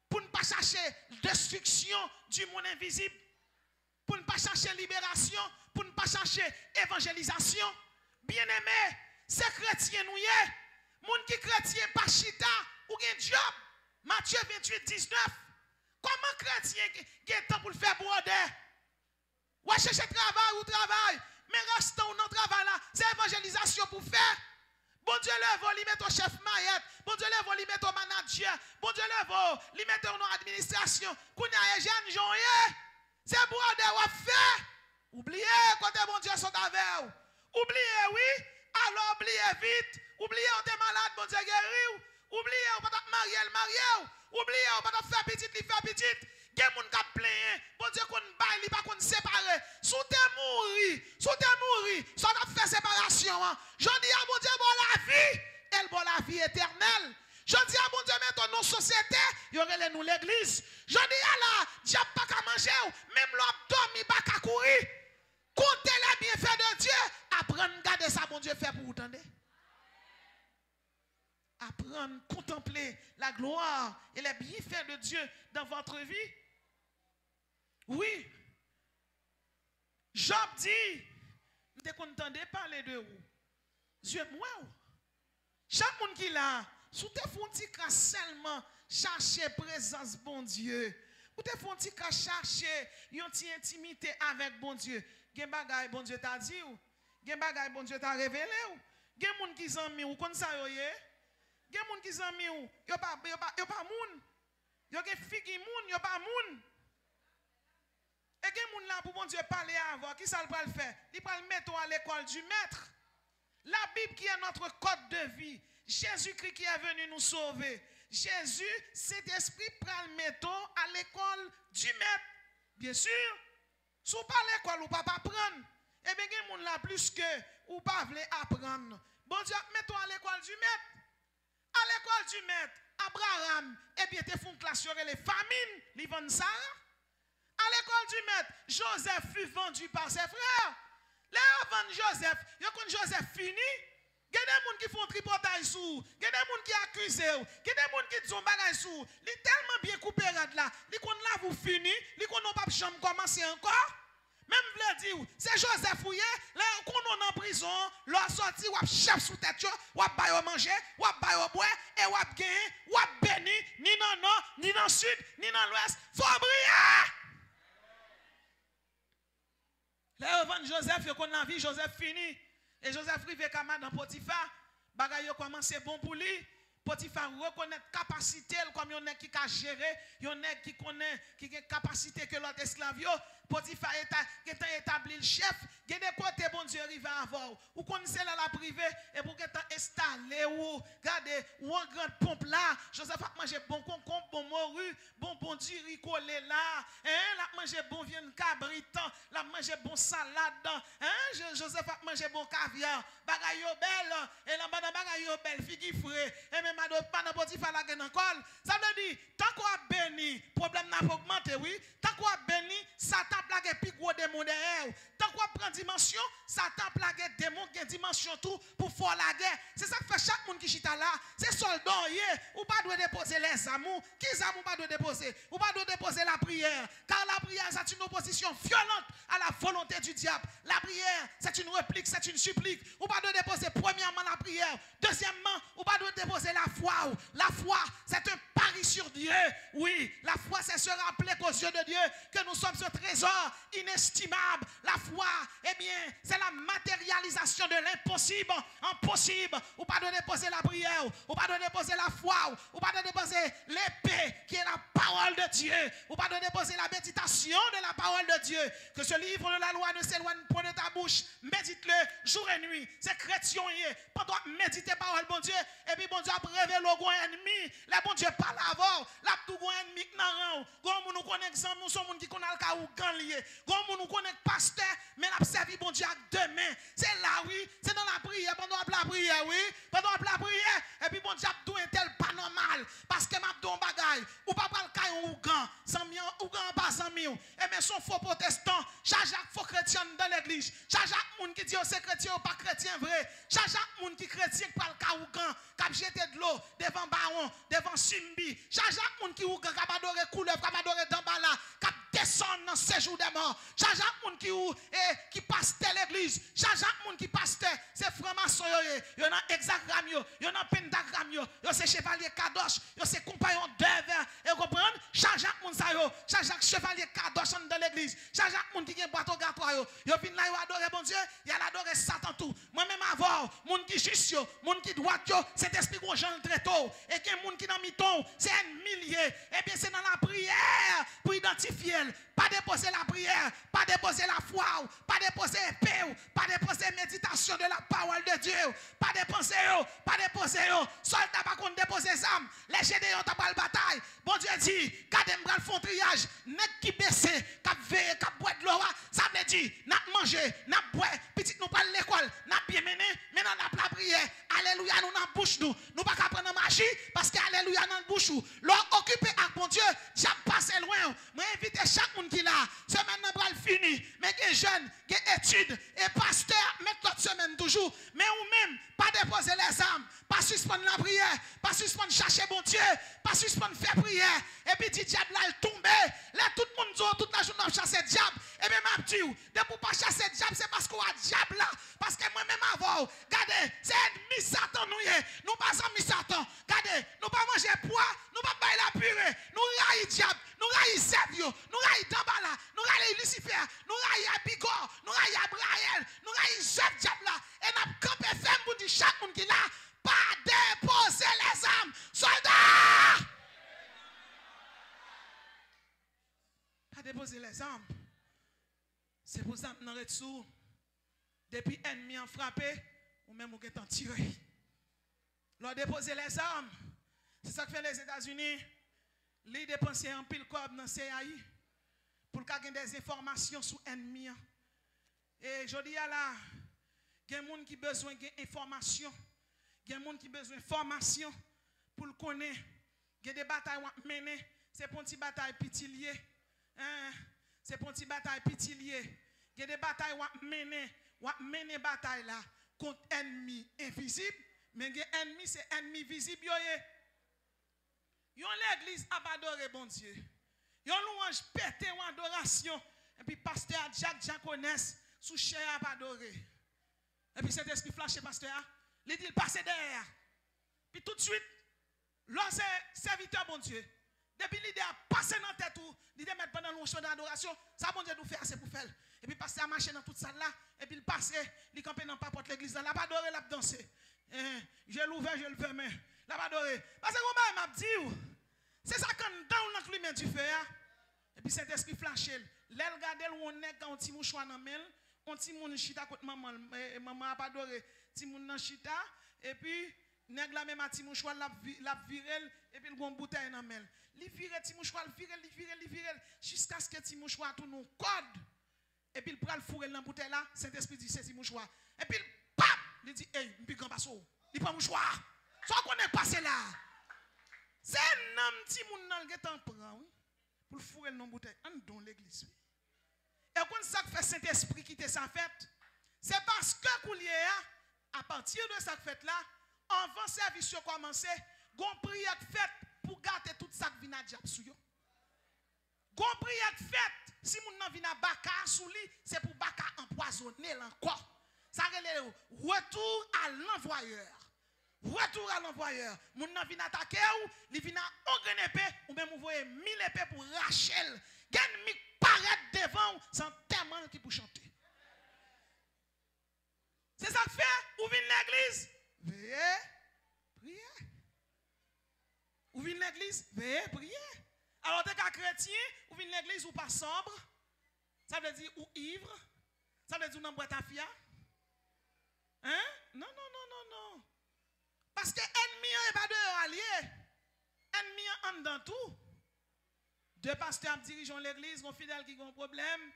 pour ne pas chercher destruction du monde invisible, pour ne pas chercher libération, pour ne pas chercher évangélisation. Bien-aimé, c'est chrétien nous y est. Moun qui chrétien pas chita ou gen job. Matthieu 28, 19. Comment chrétien qui a temps pour le faire broder? Ou chercher travail ou travail, mais restant ou non travail là, c'est évangélisation pour faire. Bon Dieu lève, lui met au chef maillette. Bon Dieu lève, lui met au manager. Bon Dieu lève, lui met au administration. Kounya et jeune Jean, c'est pour de fait. Oubliez quand bon Dieu sont avec vous. Oubliez, oui. Alors oubliez vite. Oubliez, on est malade, bon Dieu guéri. Oubliez, on peut pas marier. Oubliez, on peut pas faire petite, li faire petite. Gen moun ka plein, bon Dieu qu'on bail, li pas qu'on séparer. Sous te mouri, ça a fait séparation. Je dis à bon Dieu bon la vie, elle bon la vie éternelle. Je dis à bon Dieu maintenant nos sociétés, y aurait nous l'église. Je dis à la diable pas qu'à manger, même l'abdomen pas qu'à courir. Comptez les bienfaits de Dieu, apprendre à garder ça bon Dieu fait pour vous entendre. apprendre, contempler la gloire et les bienfaits de Dieu dans votre vie? Oui. Job dit, vous entendez parler de vous. Dieu moi. Chaque monde qui là, sous te font seulement chercher présence bon Dieu. Ou te font chercher une intimité avec bon Dieu. Gen bagay bon Dieu t'a dit ou? Gen bagay bon Dieu t'a révélé ou? Gen moun ki zanmi ou kon sa yo ye? Gen moun ki zanmi ou? Yo pa moun. Yo gen figi moun, yo pa moun. Et gen moun là pour bon Dieu parler avant, qui ça le pral faire? Il pral mettre à l'école du maître. La Bible qui est notre code de vie. Jésus-Christ qui est venu nous sauver. Jésus, cet esprit pral mettre à l'école du maître. Bien sûr, si vous pas l'école ou pas apprendre, et bien gen moun là plus que ou pas vle apprendre. Bon Dieu mettons à l'école du maître. À l'école du maître, Abraham, et bien te font classe sur les famines, li vend ça. À l'école du maître, Joseph fut vendu par ses frères. Les vend Joseph, yo kon Joseph fini. Il y a des gens qui font tripotage sous, il y a des gens qui accusent, il y a des gens qui disent bagay sous. Il est tellement bien coupé là, il qu'on là vous fini, il qu'on n'a pas chambre commencer encore. Même vle dire, c'est Joseph Fouye, là qu'on est en prison, l'a sorti ou chef sous tête, ou ba manger, ou ba boire et ou gagner, ou béni, ni dans le nord, ni dans le sud, ni dans l'ouest. Faut briller. Là avant Joseph, yo qu'on la vie Joseph fini. Et Joseph rive camarade dans Potiphar, bagay yo commencé bon pour lui. Potiphar reconnaît capacité comme yon qui a géré, yon qui connaît qui a capacité que l'autre esclave yo. Potiphar est établi le chef, il y a des côtés bon Dieu arrive à avoir. Ou connaissez la privé et pour qu'être installé ou regardez ou en grande pompe là, Joseph a mangé bon concombre, bon morue, bon du riz collé là, hein, l'a mangé bon viande cabritan, l'a mangé bon salade, hein, Joseph a mangé bon caviar, bagay yo belle et là bas bagay yo belle figue frais et même pas Potiphar la gen encore. Ça veut dire tant qu'on a béni, problème n'a pas augmenté oui, tant qu'on a béni, Satan plague plus gros démon derrière. Tant qu'on prend dimension, Satan plague démon qui dimension tout pour faire la guerre. C'est ça que fait chaque monde qui chita là. C'est soldat ou pas doit déposer les amours. Qui amours pas doit déposer? Ou pas doit déposer la prière. Car la prière c'est une opposition violente à la volonté du diable. La prière c'est une réplique, c'est une supplique. Ou pas doit déposer premièrement la prière. Deuxièmement, ou pas doit déposer la foi. La foi c'est un pari sur Dieu. Oui, la foi c'est se rappeler qu'aux yeux de Dieu que nous sommes ce trésor inestimable. La foi, eh bien, c'est la matérialisation de l'impossible en possible. Ou pas de déposer la prière, ou pas de déposer la foi, ou pas de déposer l'épée qui est la parole de Dieu, ou pas de déposer la méditation de la parole de Dieu. Que ce livre de la loi ne s'éloigne point de ta bouche. Médite-le jour et nuit. C'est chrétien, pendant méditer parole, bon Dieu, et puis bon Dieu a révélé au ennemi. Le bon Dieu parle avant, la tout ennemi qui n'a rien. Gon nous connaît exemple, nous sommes qui connaît le cas ou gan lié. Gon nous connaît pasteur, mais l'a servi bon Dieu avec deux mains. C'est là oui, c'est dans la prière, pendant la prière oui, pendant la prière et puis bon Dieu a tout un tel pas normal parce que m'a don bagaille ou pas le cas ou gan, sans mieux ou gan pas sans mieux. Et mais son faux protestant, chaque faux chrétien dans l'église. Chaque monde qui dit c'est chrétien ou pas chrétien vrai. Chaque monde qui chrétien qui parle cas ou gan, qui jeter de l'eau devant baron, devant simbi. Chaque monde qui ou gan qui adorer couleuvre, qui adorer d'embala, qui descend dans ces jours des morts. Chaque monde qui ou qui passe l'église. Chaque monde qui passe c'est franc-maçon yo, y en a hexagramme yo, y en a pentagramme yo, c'est chevalier kadosh, yo c'est compagnon d'œuvre. Et comprendre? Chaque monde ça yo, chaque chevalier kadosh dans l'église. Chaque monde qui gagne bateau gâteau yo vinn là yo adorer bon Dieu, y a adorer Satan tout. Moi même avant, monde qui juste yo, monde qui droit yo, cet esprit gros Jean très tôt et que monde qui dans miton, c'est un millier. Et bien c'est dans la prière pour identifier, pas déposer la prière, pas déposer la foi, pas déposer épée, pas déposer méditation de la parole de Dieu, pas déposer soldat pas qu'on déposer âme, les gédéons t'as pas le bataille. Bon Dieu dit, gardez m'bral font triage, net qui baisse, cap veille, cap boire de l'eau, ça veut dire n'a manger, n'a boire, petit nous pas l'école, n'a bien mené, maintenant n'a la prière, alléluia nous dans bouche nous. Nous pas prendre magie parce que alléluia dans bouche nous. L'on occupé avec mon Dieu, diable passe loin. Moi invite chaque monde qui là. Semaine n'a pas fini, mais les jeunes, les études et pasteur mettre l'autre semaine toujours. Mais ou même pas déposer les armes, pas suspendre la prière, pas suspendre chercher bon Dieu, pas suspendre faire prière. Et puis dit diable là il tombe. Là tout le monde dit toute la journée chasser diable. Et bien m'a dit de pour pas chasser diable c'est parce qu'on a diable là. Parce que moi-même avant, regardez, c'est ennemi Satan nous pas amis Satan. Regardez, nous pas manger poids, nous pas bailler la purée, nous railler diable, nous railler Zébio, nous railler Dambala, nous railler Lucifer, nous railler Bigor, nous railler Abraël, nous railler Zeb diable là. Et nous campé ferme pour dire chaque monde qui là, pas déposer les armes. Soldats! Pas déposer les armes. C'est pour ça que nous sommes depuis ennemi en frappé, ou même ou en tiré. Leur déposer les armes. C'est ça que fait les États-Unis. Ils dépensent un pile corps dans le CAI pour qu'ils des informations sur l'ennemi. Et je dis là, il y a des gens qui ont besoin d'informations. Il y a des gens qui ont besoin d'informations pour le connaître. Il y a des batailles à mener. C'est pour une petite bataille pitilier. C'est pour une petite bataille pitilier. Il y a des batailles à mener. Ou mener bataille là contre ennemi invisible, mais ennemi c'est ennemi visible. Yon l'église a adoré bon Dieu. Yon louange pété en adoration. Et puis pasteur Jacques connaisse sous chair a adoré. Et puis cet esprit flashé pasteur, il dit il passe derrière. Puis tout de suite, là c'est serviteur bon Dieu. Depuis l'idée a passé dans la tête ou l'idée mettre pendant le chant d'adoration, ça bon Dieu nous fait assez pour faire. Et puis passer à marcher dans toute salle là, et puis il passe, il campe dans la porte l'église là, pas adoré, la danser. Je l'ouvert, je le fermé. Là pas adoré. Parce que comment m'a dit, c'est ça quand dans le climat du feu. Et puis cet esprit flashé, l'aile garder on est quand petit mouchoir dans main, on petit moun chita côté maman a pas adoré, petit moun dans chita et puis nèg la même petit mouchoir la virel et puis le gon bouteille dans main. Li vire petit mouchoir, virel jusqu'à ce que petit mouchoir tout nous code. Et puis il prend le fourré dans la bouteille là, Saint-Esprit dit c'est mouchoir. Et puis pap, il dit hey, m'pi grand basso. Il prend mouchoir. Soit qu'on est passé là. C'est un petit moun nan le temps prend oui pour le fourrer dans la bouteille en dans l'église. Et quand ça fait Saint-Esprit quitter sa fête, c'est parce que coulier à partir de cette fête là, avant service commencer, gon prière faite pour garder tout ça qui vient à diable sou yo. Gon prière faite si moun nan vient à baka sou li, c'est pour baka empoisonner encore. Ça relève retour à l'envoyeur. Retour à l'envoyeur. Moun nan vient attaquer ou, li vient à épée ou même envoyer 1000 épées pour Rachel. Gen mi paraître devant sans tellement qui pour chanter. C'est ça que fait ou vient l'église, veillez, priez. Ou vient l'église, veillez, priez. Alors t'es qu'un chrétien, ou vient l'église ou pas sombre, ça veut dire ou ivre, ça veut dire ou non boîte à fia. Hein? Non. Parce que ennemi n'est pas de allié. Ennemi en dans tout. Deux pasteurs dirigeant l'église, mon fidèle qui a un problème.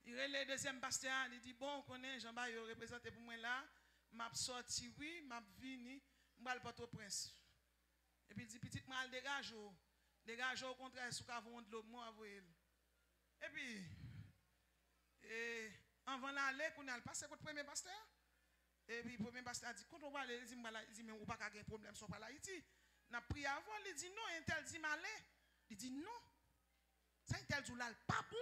Il est le deuxième pasteur, il dit bon, on connaît Jean-Baptiste, il représente pour moi là. M'a sorti, oui, m'a vini, m'a le Port-au-Prince. Et puis il dit petit mal dégage au contraire, sous qu'avant de l'eau, moi avoué. Et puis, avant d'aller, on a passé contre le premier pasteur. Et puis le premier pasteur a dit, quand on va aller, il dit, mais on va pas avoir un problème sur l'Haïti. On a prié avant, il dit non, un tel dit malé. Il dit non. Ça, un tel dit là, pas bon.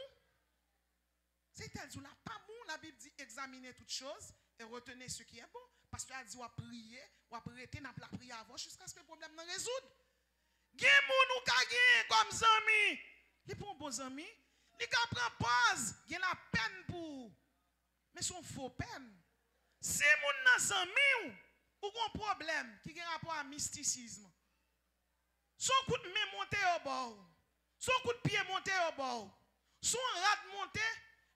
C'est tel dit là, pas bon. La Bible dit examiner toutes choses et retenir ce qui est bon. Pasteur a dit, on va prier, on va prêter, on va prier avant jusqu'à ce que le problème ne résoudre. Gen moun ou ka gen comme zami. Li pour un bon zami, li ka prend pause, gen la peine pour. Mais son faux peine. Si moun nan zami ou gon problème qui gen rapport à mysticisme. Son coup de main monté au bord. Son coup de pied monté au bord. Son rat monté,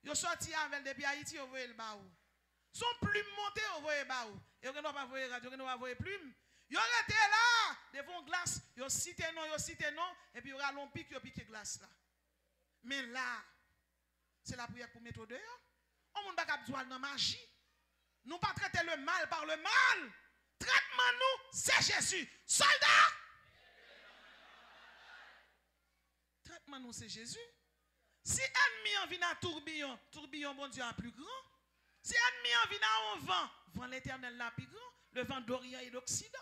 yo sorti avec depuis Haïti yo voye le baou. Son plume monté au voye baou. Yo gen pas voye rat, yo gen pas voye plume. Yo rete là, devant glace, yo cité non, et puis yo ralon pique, yo pique glace là. Mais là, c'est la prière pour mettre dehors. On ne peut pas besoin de magie. Nous pas traiter le mal par le mal. Traite Traitement nous, c'est Jésus. Soldat! Traitement nous, c'est Jésus. Si ennemi en vient à tourbillon, tourbillon, bon Dieu, est plus grand. Si ennemi en vient à un vent, vent l'éternel là plus grand, le vent d'Orient et d'Occident.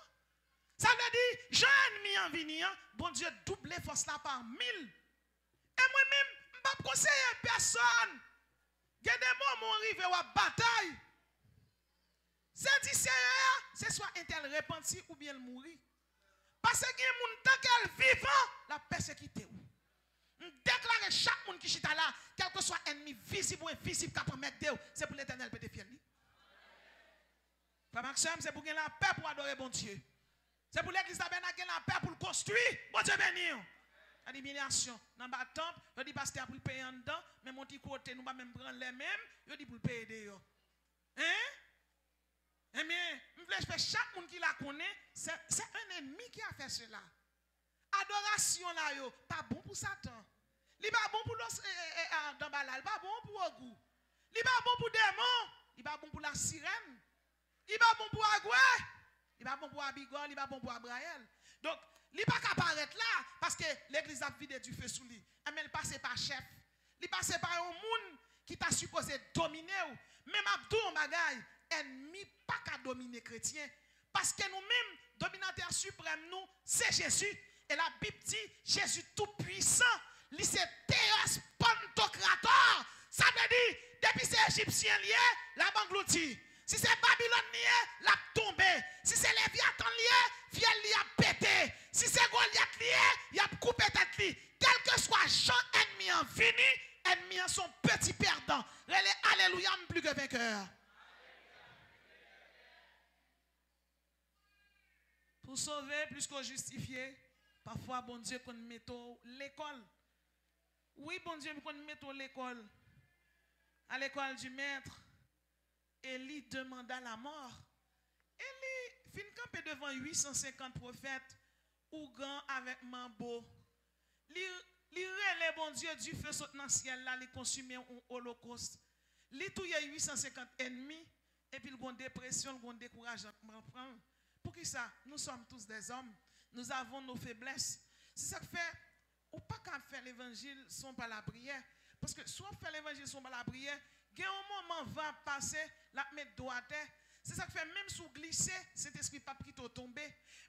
Ça veut dire, j'ai ennemi en venir, bon Dieu double force là par 1000. Et moi-même, je ne vais pas conseiller personne. Il y a des moments où on arrive à la bataille. C'est soit un tel repenti ou bien le mourir. Parce que les gens tant qu'elle vivant, la persécuté. On déclare chaque monde qui chita là, quel que soit ennemi visible ou invisible qui peut mettre Dieu, c'est pour l'éternel peut te fier. Frère Maxime, c'est pour gagner la paix pour adorer bon Dieu. C'est pour l'église tabernacle la paix pour le construire. Bon Dieu béni. La divination. Dans le temple, je dis pasteur pour le payer en dedans, mais mon petit côté, nous ne pouvons même prendre les mêmes, je dis pour le payer d'ailleurs. Hein? Eh bien, je fais chaque monde qui la connaît, c'est un ennemi qui a fait cela. Adoration là, yo, pas bon pour Satan. Il pas bon pour Dambala, il pas bon pour Ogou. Il pas bon pour démon, il pas bon pour la sirène. Il pas bon pour Agoué, il pas bon pour Abigol, il pas bon pour Abraël. Donc, il pas qu'à apparaître là parce que l'église a vidé du feu sous lui. Mais il passe par chef. Il passe par un monde qui t'a supposé dominer. Même Abdou Magaï, ennemi pas qu'à dominer chrétien. Parce que nous-mêmes, dominateur suprême, nous, c'est Jésus. Et la Bible dit, Jésus tout-puissant, il c'est Théos Pantocrator. Ça veut dire, depuis ces Égyptiens liés, la banglouti. Si c'est Babylone lié, la tombé. Si c'est Léviathan lié, vielle li a pété. Si c'est Goliath lié, il a coupé tête li. Quel que soit Jean ennemi en fini, ennemi en son petit perdant. Alléluia, plus que vainqueur. Pour sauver plus que justifier, parfois, bon Dieu, qu'on mette l'école. Oui, bon Dieu, qu'on mette l'école. À l'école du maître, Élie demanda la mort. Élie fin campé devant 850 prophètes, Ougan avec Mambo. Li relè bon Dieu du feu saute dans le ciel là, li consumé un holocauste. Li touye 850 ennemis, et puis il y a une dépression, il y a un découragement. Pour qui ça? Nous sommes tous des hommes. Nous avons nos faiblesses. C'est ça que fait, ou pas qu'à faire l'évangile sans par la prière. Parce que soit faire l'évangile sans par la prière, il y a un moment va passer, la mettre droit à terre. C'est ça que fait, même sous glisser, cet esprit pas qui t'a tombé.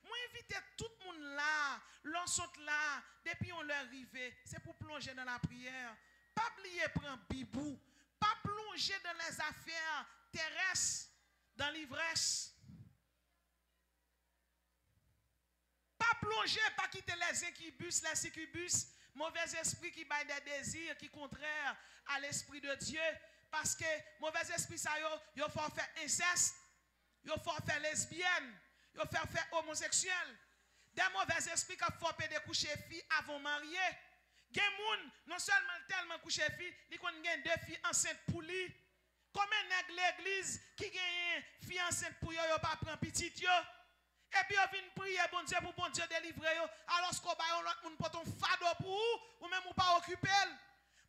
Moi, inviter tout le monde là, l'on là, depuis on leur arrivé, c'est pour plonger dans la prière. Pas oublier prendre bibou, pas plonger dans les affaires terrestres, dans l'ivresse. Pas plonger, pas quitter les incubus, les succubus, mauvais esprit qui baille des désirs qui contraires à l'esprit de Dieu. Parce que mauvais esprit, ça il faut faire inceste, il faut faire lesbienne, il faut faire homosexuel. Des mauvais esprits qui font des coucher filles avant marier. Gen moun non seulement tellement coucher filles, il y deux filles enceintes pour lui. Comme un l'église qui gagne fille enceinte pour yo pas prendre petite yo. Et puis on vient prier bon Dieu pour bon Dieu délivrer yo. Alors qu'on ba l'autre moun pour ton fado pour ou même ou pas occuper.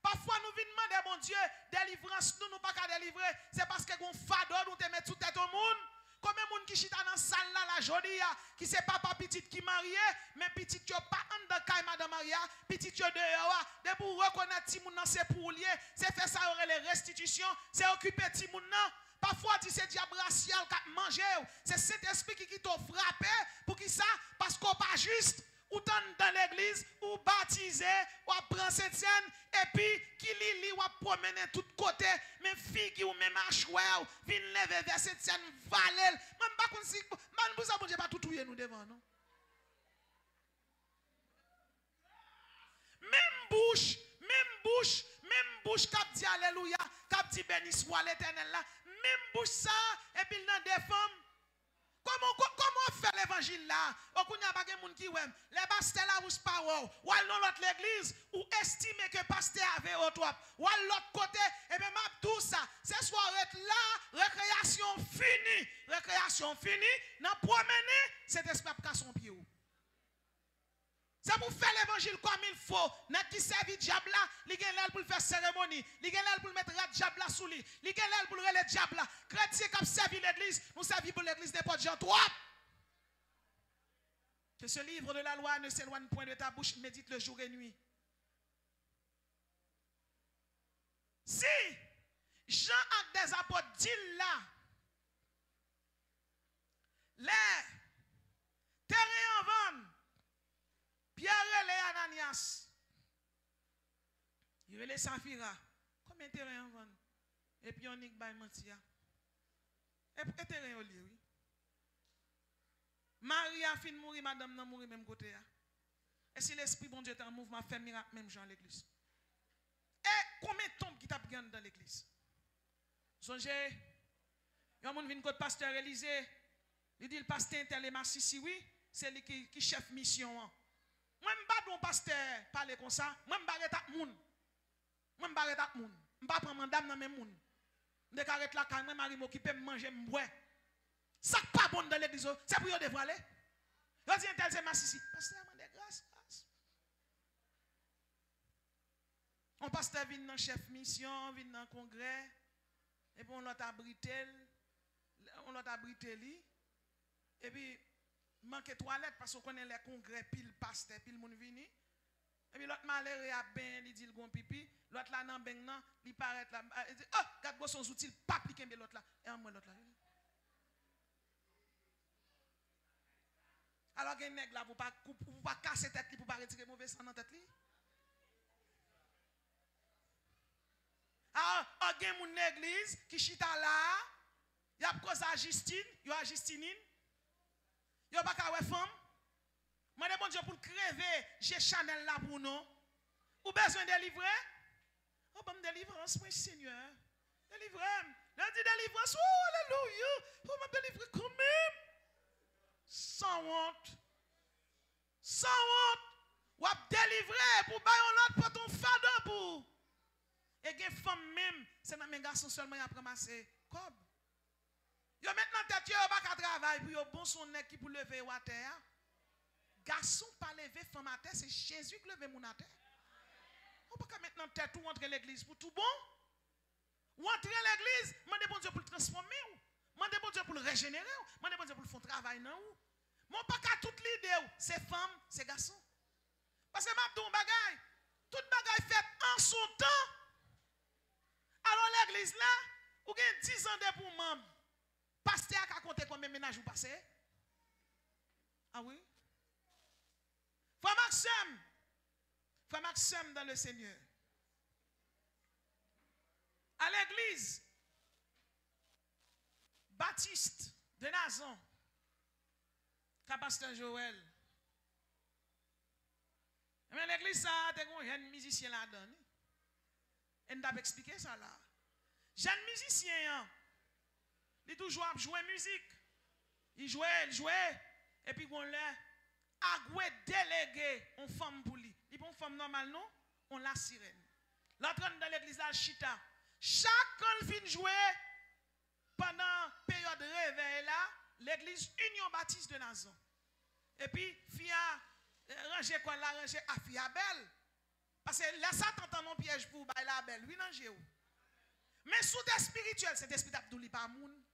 Parfois nous venons demander bon Dieu délivrance nous pas qu'à délivrer, c'est parce que gon fado nous te met sous tête au monde. Comme un monde qui chita dans salle là la jodia qui c'est papa petite qui marié mais petite yo pas en dans caille madame Maria, petite yo dehors de pour reconnaître ti moun nan c'est pour lier, c'est faire ça aurait les restitutions, c'est occuper ti moun nan. Parfois tu c'est diable racial qui manger, c'est cet esprit qui t'a frappé pour qui ça parce qu'on pas juste ou dans l'église, ou baptisé, ou prend cette scène, et puis qui li ou promener tout côté, mais fille ou même achoué, vient lever vers cette scène, valel. Même pas qu'on si, man, vous avez pas tout touyer nous devant, non? Même bouche, cap dit alléluia, cap dit béni soit l'éternel là, même bouche ça, et puis dans des femmes. Comment faire l'évangile là? On a pas de monde qui aime. Les pasteurs là ou pas ou dans l'autre l'église ou estimer que pasteur avait au top ou l'autre côté et bien m'a tout ça. C'est soirée là, récréation finie, n'a promener cet esprit à son pied. C'est pour faire l'évangile comme il faut. N'a qui servi diable là, il gagne pour faire cérémonie, il gagne pour mettre le diable là sous lui, il gagne pour le diable là. Chrétien qui servi l'église, nous servi pour l'église n'importe Jean 3. Que ce livre de la loi ne s'éloigne point de ta bouche, médite le jour et nuit. Si Jean a des apôtres dit là, les terrains en vente, Pierre et Ananias, il les Saphira, combien de terrains en vente? Et puis on y va mentir. Et terrain au lieu, oui. Marie a fini de mourir, madame n'a mourir même côté. Et si l'esprit bon Dieu est en mouvement, fait miracle même Jean l'église. Et combien de tombes qui tapent dans l'église? Songez, il y a un monde qui vient de pasteur Élysée. Il dit le pasteur tel Massissi, oui, c'est lui qui chef mission. Moi, je ne pas don pasteur parler comme ça. Moi, je ne pas arrêter moun. Moi, je ne pas arrêter moun. Je ne pas prendre madame dans mes moun. Je ne arrêter la caille, moi, Marie m'occupe, manger, m'boire. Ça pas bon dans l'église, c'est pour y dévoiler. Je dis tel c'est Massissi. Pasteur, je demande grâce. On pasteur vient dans chef mission, vient dans congrès, et puis on l'a abrité, et puis manque toilette parce qu'on connaît les congrès, pile pasteur, pile moun vini, et puis l'autre malheureux a ben, il dit le gon pipi, l'autre là nan ben nan, il paraît là, il dit oh, regarde son outil, pas pliquer l'autre là, et en moi l'autre là. Alors qu'il y a un nègre là, pour pas casser tête, pour pas retirer mauvais sang dans tête. Alors, il y a une église qui chita là, il y a cause à Justine, il y a Justinine, il y a pas de femme. Moi, je bon Dieu pour crever, j'ai Chanel là pour nous. Ou besoin de délivrer? Oh, bon, délivrance, moi, Seigneur. Délivrez. Je dis délivrance, oh, alléluia. Pour me délivrer quand même. Sans honte. Sans honte. Ou à délivrer pour bailler l'autre pour ton fardeau pour. Et les femmes même, c'est dans mes garçons seulement qui ont ramassé. Comme. Yo maintenant tête yo pas qu'à travail pour yo bon son nez qui pour lever à terre. Garçon pas lever femme à terre, c'est Jésus qui lever mon à terre. On pas maintenant tête tout entrer l'église pour tout bon. Ou entrer l'église, mandez bon Dieu pour le transformer ou. Mandez bon Dieu pour le régénérer ou. Mandez bon Dieu pour le faire travail non ou. Mon pas qu'à toute l'idée, c'est femme, c'est garçon. Parce que m'a don bagay, toute bagay fait en son temps. Alors l'église là, ou gen 10 ans de pour membre. Pasteur a compté combien de ménages vous passez? Ah oui? Frère Maxime dans le Seigneur. À l'église, Baptiste de Nazon, Pasteur Joël. Mais l'église, ça a un jeune musicien là-dedans. Et nous avons expliqué ça là. Jeune musicien, il toujours jouer musique. Il jouait. Et puis on l'a délégué une femme pour lui. Il prend une femme normale, non? On la sirène. L'autre dans l'église à Chita. Chaque fin jouer pendant la période de réveil là, l'église Union Baptiste de Nazon. Et puis, Fia ranger quoi la ranger à Fia belle. Parce que là, ça t'entend mon piège pour la belle. Oui, non, j'ai où. Mais sous des spirituels, c'est des spirituels d'ouli pas moun.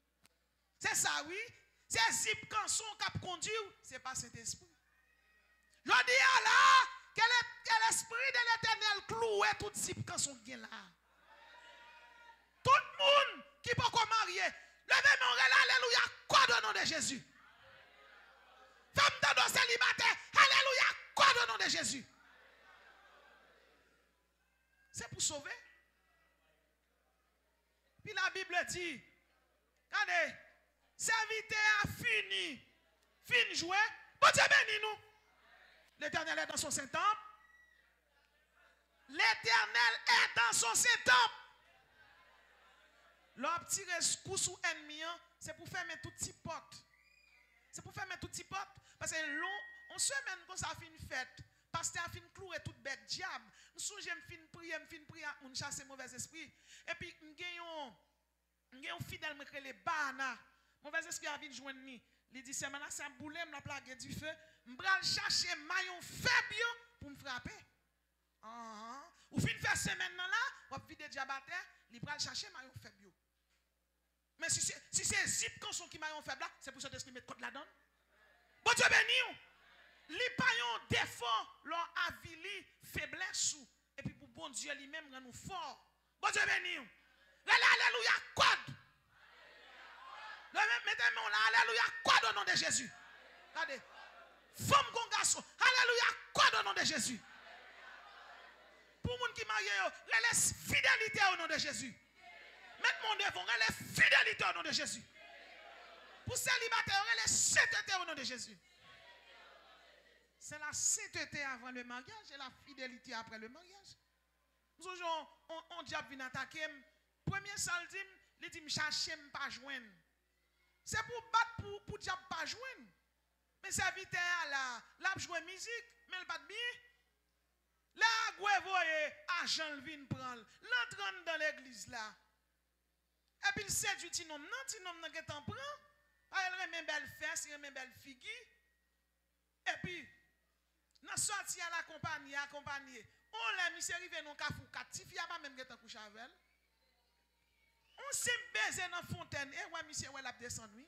C'est ça, oui. C'est zip canson qui conduit, c'est pas cet esprit. Je dis là, que l'esprit de l'éternel cloué tout zip canson qui est là. Tout le monde qui peut pas marier, levez mon rel, alléluia, quoi de nom de Jésus. Femme de célibataire, alléluia, quoi de nom de Jésus. C'est pour sauver. Puis la Bible dit, regardez, serviteur a fini jouer. Bon Dieu béni nous. L'Éternel est dans son Saint-Temple. L'Éternel est dans son Saint-Temple. L'homme tire coup sous ennemi, c'est pour faire mes tout petits potes. C'est pour faire mes tout petits potes. Parce que on semaine quand ça fait une fête, pasteur a fini clouer toute bête diable. Nous songe me fin prier, on chasse mauvais esprit. Et puis m'gayon fidèle me crée les bana. Mauvais esprit a vinn joindre ni. Il dit c'est maintenant ça boulem la plague du feu, m'bral chercher maillon faible pour me frapper. Ou fin faire semaine là, ou vide diabater, il bral chercher maillon faible. Mais si c'est zip quand son qui maillon faible là, c'est pour ça d'esprit mettre contre la donne. Bon Dieu béni. li pa yon défaut, leur avili faiblesse ou. Et puis pour bon Dieu lui-même rend nous fort. Bon Dieu béni. Alléluia, code. Mettez-moi là, alléluia, code au nom de Jésus. Regardez. Femme con garçon, alléluia, code au nom de Jésus. Pour les gens qui marient, laisse fidélité au nom de Jésus. Mettez-moi devant, laisse fidélité au nom de Jésus. Pour célibataires, laisse sainteté au nom de Jésus. C'est la sainteté avant le mariage et la fidélité après le mariage. Nous avons on diable vient attaquer. Premier salle dit, il dit, chercher pas joindre. C'est pour battre pour diable pas joindre. Mais serviteur là, l'a jouer musique, mais il pas de bien. Là, vous voyez, argent vient prendre. L'entrant dans l'église là. Et puis il séduit Tinom, non, Tinom n'a pas prend. Elle remet belle fesse, elle remet belle figue. Et puis, dans sorti à l'accompagner, accompagner. On l'a mis arrivé dans kafou, katif, a pas même qui couché avec elle. On s'est baisé dans la fontaine. Et ouais, monsieur, ouais, l'a descendu.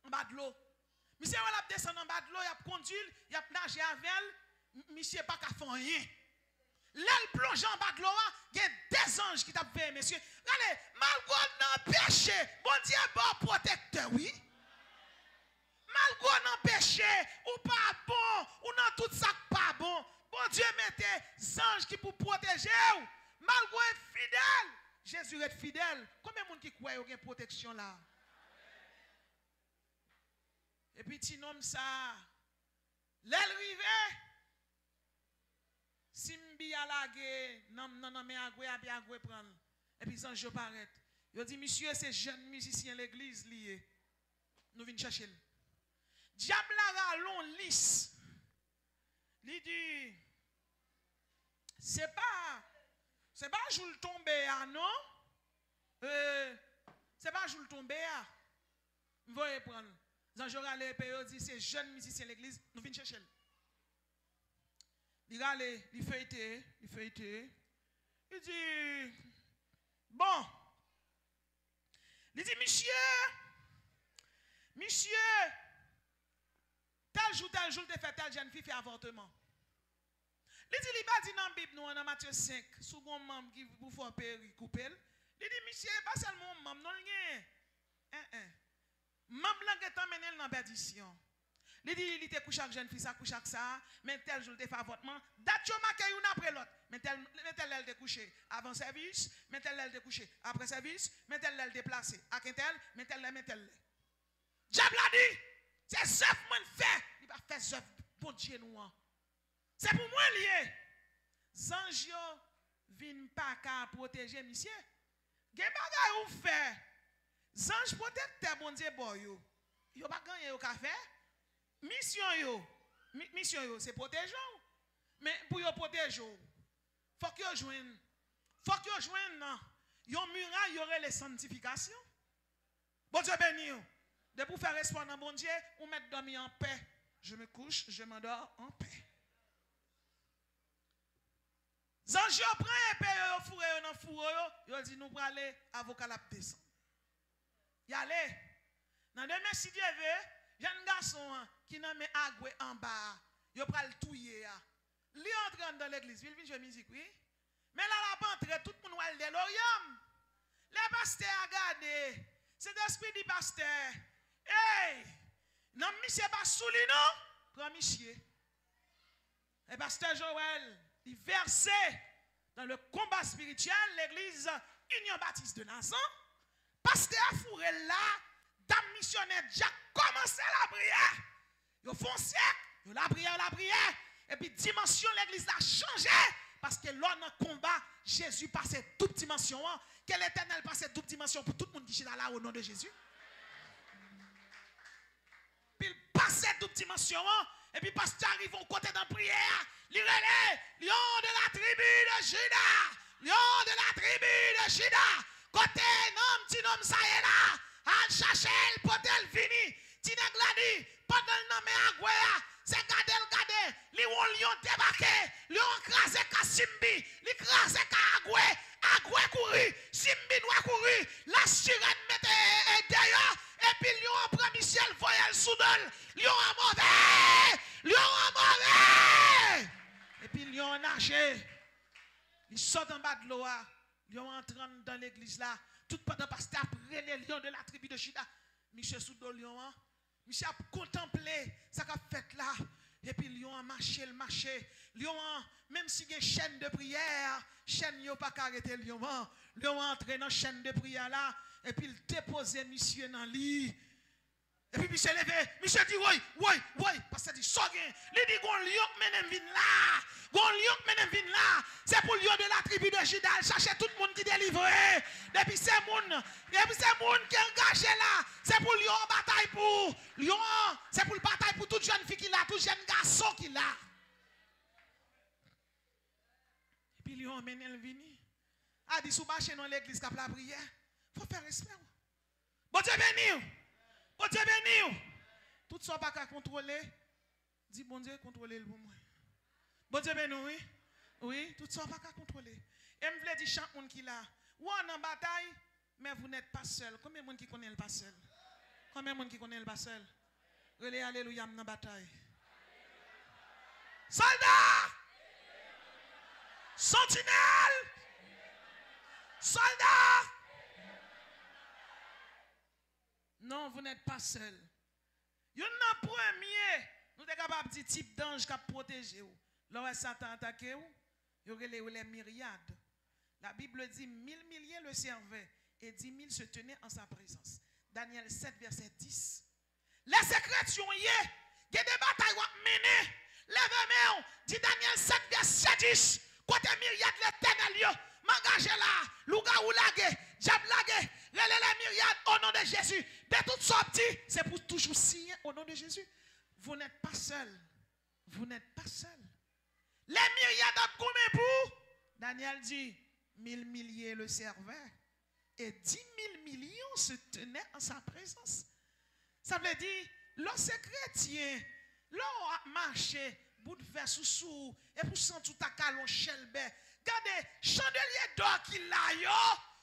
En bas de l'eau. Monsieur, ouais, l'a descendu en bas de l'eau, il a conduit, il a nagé avec elle. Monsieur, pas qu'à faire rien. Là, il plonge en bas de l'eau, il y a des anges qui t'ont fait, monsieur. Regardez, malgré non péché, bon Dieu, bon protecteur, oui. Malgré non péché, ou pas bon, ou non tout ça pas bon. Bon Dieu, mettez des anges qui pour protéger. Malgré fidèle. Jésus est fidèle. Combien de monde qui croit qu'il y a une protection là? Et puis, petit homme, ça, l'arrivée, Simbi a lagé, non, mais agoué prendre. Et puis, sans je paraît. Il dit, monsieur, c'est jeune musicien l'église lié. Nous venons chercher. Diable a long lisse. Il dit, c'est pas jour tomber à non. C'est pas jour tomber à. Vous voyez prendre. Zanjora le paye dit c'est jeune musicien l'église, nous venons chercher. Il rale, il feuilleté. Il dit bon. Il dit monsieur tel jour te fait telle jeune fille fait avortement. Il dit, il va dire dans la Bible, nous, en Matthieu 5, sous un membre qui vous fait périr, couper. Il dit, monsieur, pas seulement membre, non, il membre là qui est emmené dans la perdition. Il dit, il était couché avec jeune fille, ça couche avec ça, mais tel jour, il fait avortement. Date, il marque une après l'autre. Mais tel, elle était couché avant service, mais tel, elle était couché après service, mais tel, elle déplacé. À quel tel, mais tel. Diable a dit, c'est œuvre moi fait. Il va faire œuvre pour Dieu nous. C'est pour moi lié. Zanjio vin pas qu'à protéger monsieur. Gen bagay ou fait. Zanj protecteur bon Dieu boy yo. Yo pas gagner yo ka faire. Mission yo c'est protéger. Mais pour yo protéger, faut que yo joigne non. Yon muraille y aurait les sanctifications. Bon Dieu béni yo. De pour faire espoir dans bon Dieu, ou mettre dormir en paix. Je me couche, je m'endors en paix. Zanjio prend un peu yo fourré dans fourré yo dit nous pour aller avocat la descend. Y aller. Dans demain si Dieu veut, jeune garçon qui n'a mis agwe en bas, yo pral touyer ya. Li entre dans l'église, il vient jouer musique oui. Mais là la pas entrer tout le monde va de l'oriam. Les pasteurs a gardé. C'est l'esprit du pasteur. Hey! Non monsieur pas souli non? Prends monsieur. Et pasteur Joël il versé dans le combat spirituel, l'église Union Baptiste de Nazan. Pasteur Fourel là, dame missionnaire, déjà commencé la prière. Ils font siècle, la prière. Et puis dimension, l'église a changé. Parce que là, dans le combat, Jésus passait toute dimension. Que l'Éternel passait toute dimension pour tout le monde qui est là au nom de Jésus. Puis il passait toute dimension. Et puis pasteur arrive au côté de la prière. Il relève, lion de la tribu de Juda. Lion de la tribu de Juda. Côté nom, petit nom, ça est là. Al chercher, le potel fini. Tine gladi, pendant le nom Agwea. C'est gade. Lion débarqué. Lion crasé Simbi. Li crasé Agwe. Agwe couru. Simbi doit courir. La sirène mette derrière. Et puis lion prend Michel voyelle soudain. Lion a mauvais. Lion lion nager. Il sort en bas de l'eau. Lion entrant dans l'église là. Tout pendant pasteur après les lions de la tribu de Juda. Monsieur sous le lion. Monsieur a contemplé ce qu'a fait là. Et puis lion a marché, le marché. Lion, même si il y a une chaîne de prière, chaîne n'a pas arrêter lion. Lion entré dans la chaîne de prière là. Et puis il déposait monsieur dans le lit. Et puis monsieur levé, monsieur dit oui, parce qu'il dit sorgin. Il dit gon lion menem vin là. Gon lion menem vin là. C'est pour lion de la tribu de Juda, chercher tout le monde qui délivré. Et puis c'est moun qui est engagé là. C'est pour lion en bataille pour lion, c'est pour le bataille pour toute jeune fille qui l'a, tout jeune garçon qui l'a. Et puis lion menem vini. A dit sous marcher dans l'église cap la prière, faut faire respect. Bon Dieu béni. Bon Dieu béni. Tout ça pas qu'à contrôler. Dis bon Dieu contrôler le pour moi. Bon Dieu béni oui. Oui, tout ça pas qu'à contrôler. Et me veut dire chaque monde qui là, ou en bataille, mais vous n'êtes pas seul. Combien de monde qui connaît le pas seul? Combien de monde qui connaît le pas seul? Relais alléluia dans bataille. Soldats! Sentinelle! Soldats! Non, vous n'êtes pas seul. Il y a un premier, nous sommes capables de dire type d'ange qui a protégé vous. Lorsque Satan attaque vous, il y a les myriades. La Bible dit 1000 milliers le servaient et 10 000 se tenaient en sa présence. Daniel 7, verset 10. Les secrets sont y est. Il y a des batailles à mener. Lève-moi, dit Daniel 7, verset 10. Côté myriades l'éternel, m'engagez là, louga ou lagué, diable lagué, les myriades au nom de Jésus. De toutes sortes, c'est pour toujours signer au nom de Jésus. Vous n'êtes pas seul. Vous n'êtes pas seul. Les myriades ont combien pour? Daniel dit 1000 milliers le servaient et 10 000 millions se tenaient en sa présence. Ça veut dire, lorsque chrétien, l'on a marché, bout de verre sous et pour sentir tout à calon chelbe. Regardez, chandelier d'or qui l'a yo,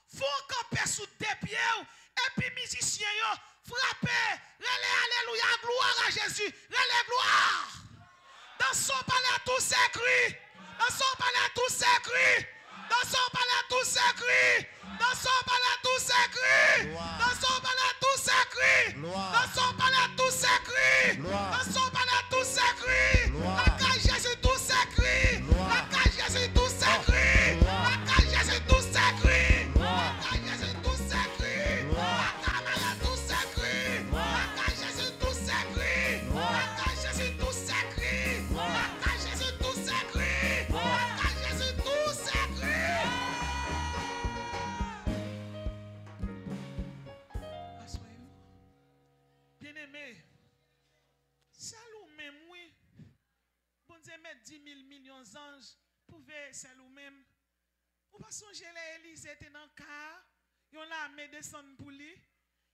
faut camper sous des pieds et puis musicien yo, frapper, relais alléluia, gloire à Jésus, relais gloire. Dans son palais tout s'écrit, dans son palais tout s'écrit, dans son palais tout s'écrit, dans son palais tout s'écrit, dans son palais tout s'écrit, dans son palais tout s'écrit, dans son palais tout s'écrit, la cage Jésus tout s'écrit, la cage Jésus tout s'écrit, la cage Jésus tout s'écrit, la cage Jésus tout s'écrit, la cage tout s'écrit, la cage Jésus tout s'écrit, la cage Jésus tout s'écrit, la cage Jésus tout s'écrit, la cage Jésus tout s'écrit. Bien-aimé, ça nous-même, oui. Bon Dieu, mettre 10 000 millions d'anges, pouvez ça nous-même. Ou pas songer l'Élysée était dans le cas, yon la armée descend pour lui.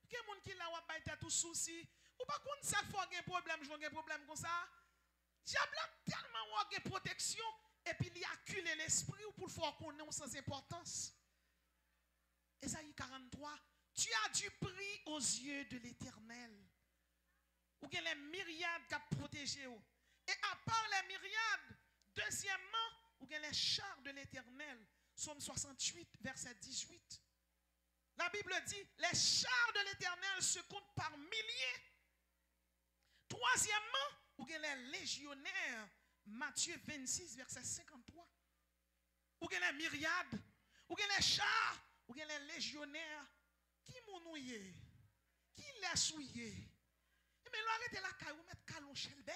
Quel monde qui la wap bay tout souci. Ou pas qu'on ça faut un problème, je un problème comme ça. Diable a tellement une protection et puis il accule l'esprit pour faire qu'on est sans importance. Ésaïe 43, tu as du prix aux yeux de l'Éternel. Ou bien les myriades qui ont protégé. Et à part les myriades, deuxièmement, ou bien les chars de l'Éternel. Psaume 68, verset 18. La Bible dit, les chars de l'Éternel se comptent par milliers. Troisièmement, ou bien les légionnaires. Matthieu 26, verset 53. Ou bien les myriades, ou bien les chars, ou bien les légionnaires. Qui mounouye? Qui les souillé? Mais l'arrêtez la caille ou mettre calon chelbe.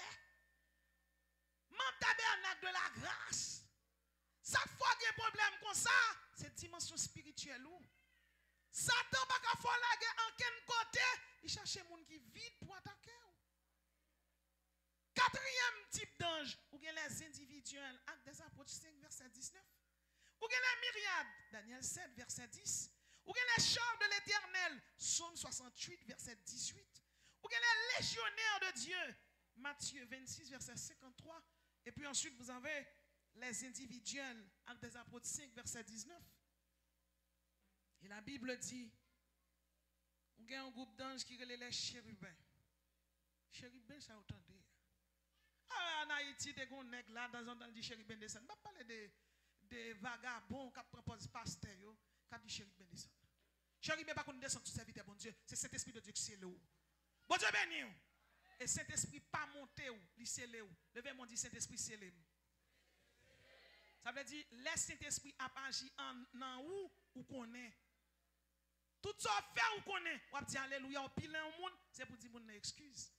Mon tabernacle de la grâce. Ça fois qu'il y a un problème comme ça, c'est dimension spirituelle. Satan pas qu'à faire la guerre en quel côté, il cherche des gens qui vide pour attaquer. Quatrième type d'ange, ou bien les individuels, Actes des Apôtres 5, verset 19. Ou bien les myriades, Daniel 7, verset 10. Ou bien les chars de l'Éternel, Psaume 68, verset 18. Ou bien les légionnaires de Dieu, Matthieu 26, verset 53. Et puis ensuite, vous avez les individuels, Actes des Apôtres 5, verset 19. Et la Bible dit, il y a un groupe d'anges qui relève les chérubins. Chérubins, ça entendez. En Haïti, des gens là, dans un temps, dit Chéri Bendesson. Je ne vais pas parler de vagabonds qui proposent pasteur, qui dit Chéri Bendesson. Chéri Bendesson, pas qu'on descend sous serviteur, bon Dieu. C'est cet esprit de Dieu qui c'est le ou. Bon Dieu béni ou. Et Saint-Esprit pas monté ou, il c'est le ou. Levez-moi dit Saint-Esprit c'est le. Ça veut dire, laisse Saint-Esprit agir en ou connaît. Tout ça fait ou connaît. Ou dit alléluia, ou pile au monde, c'est pour dire mon excuse.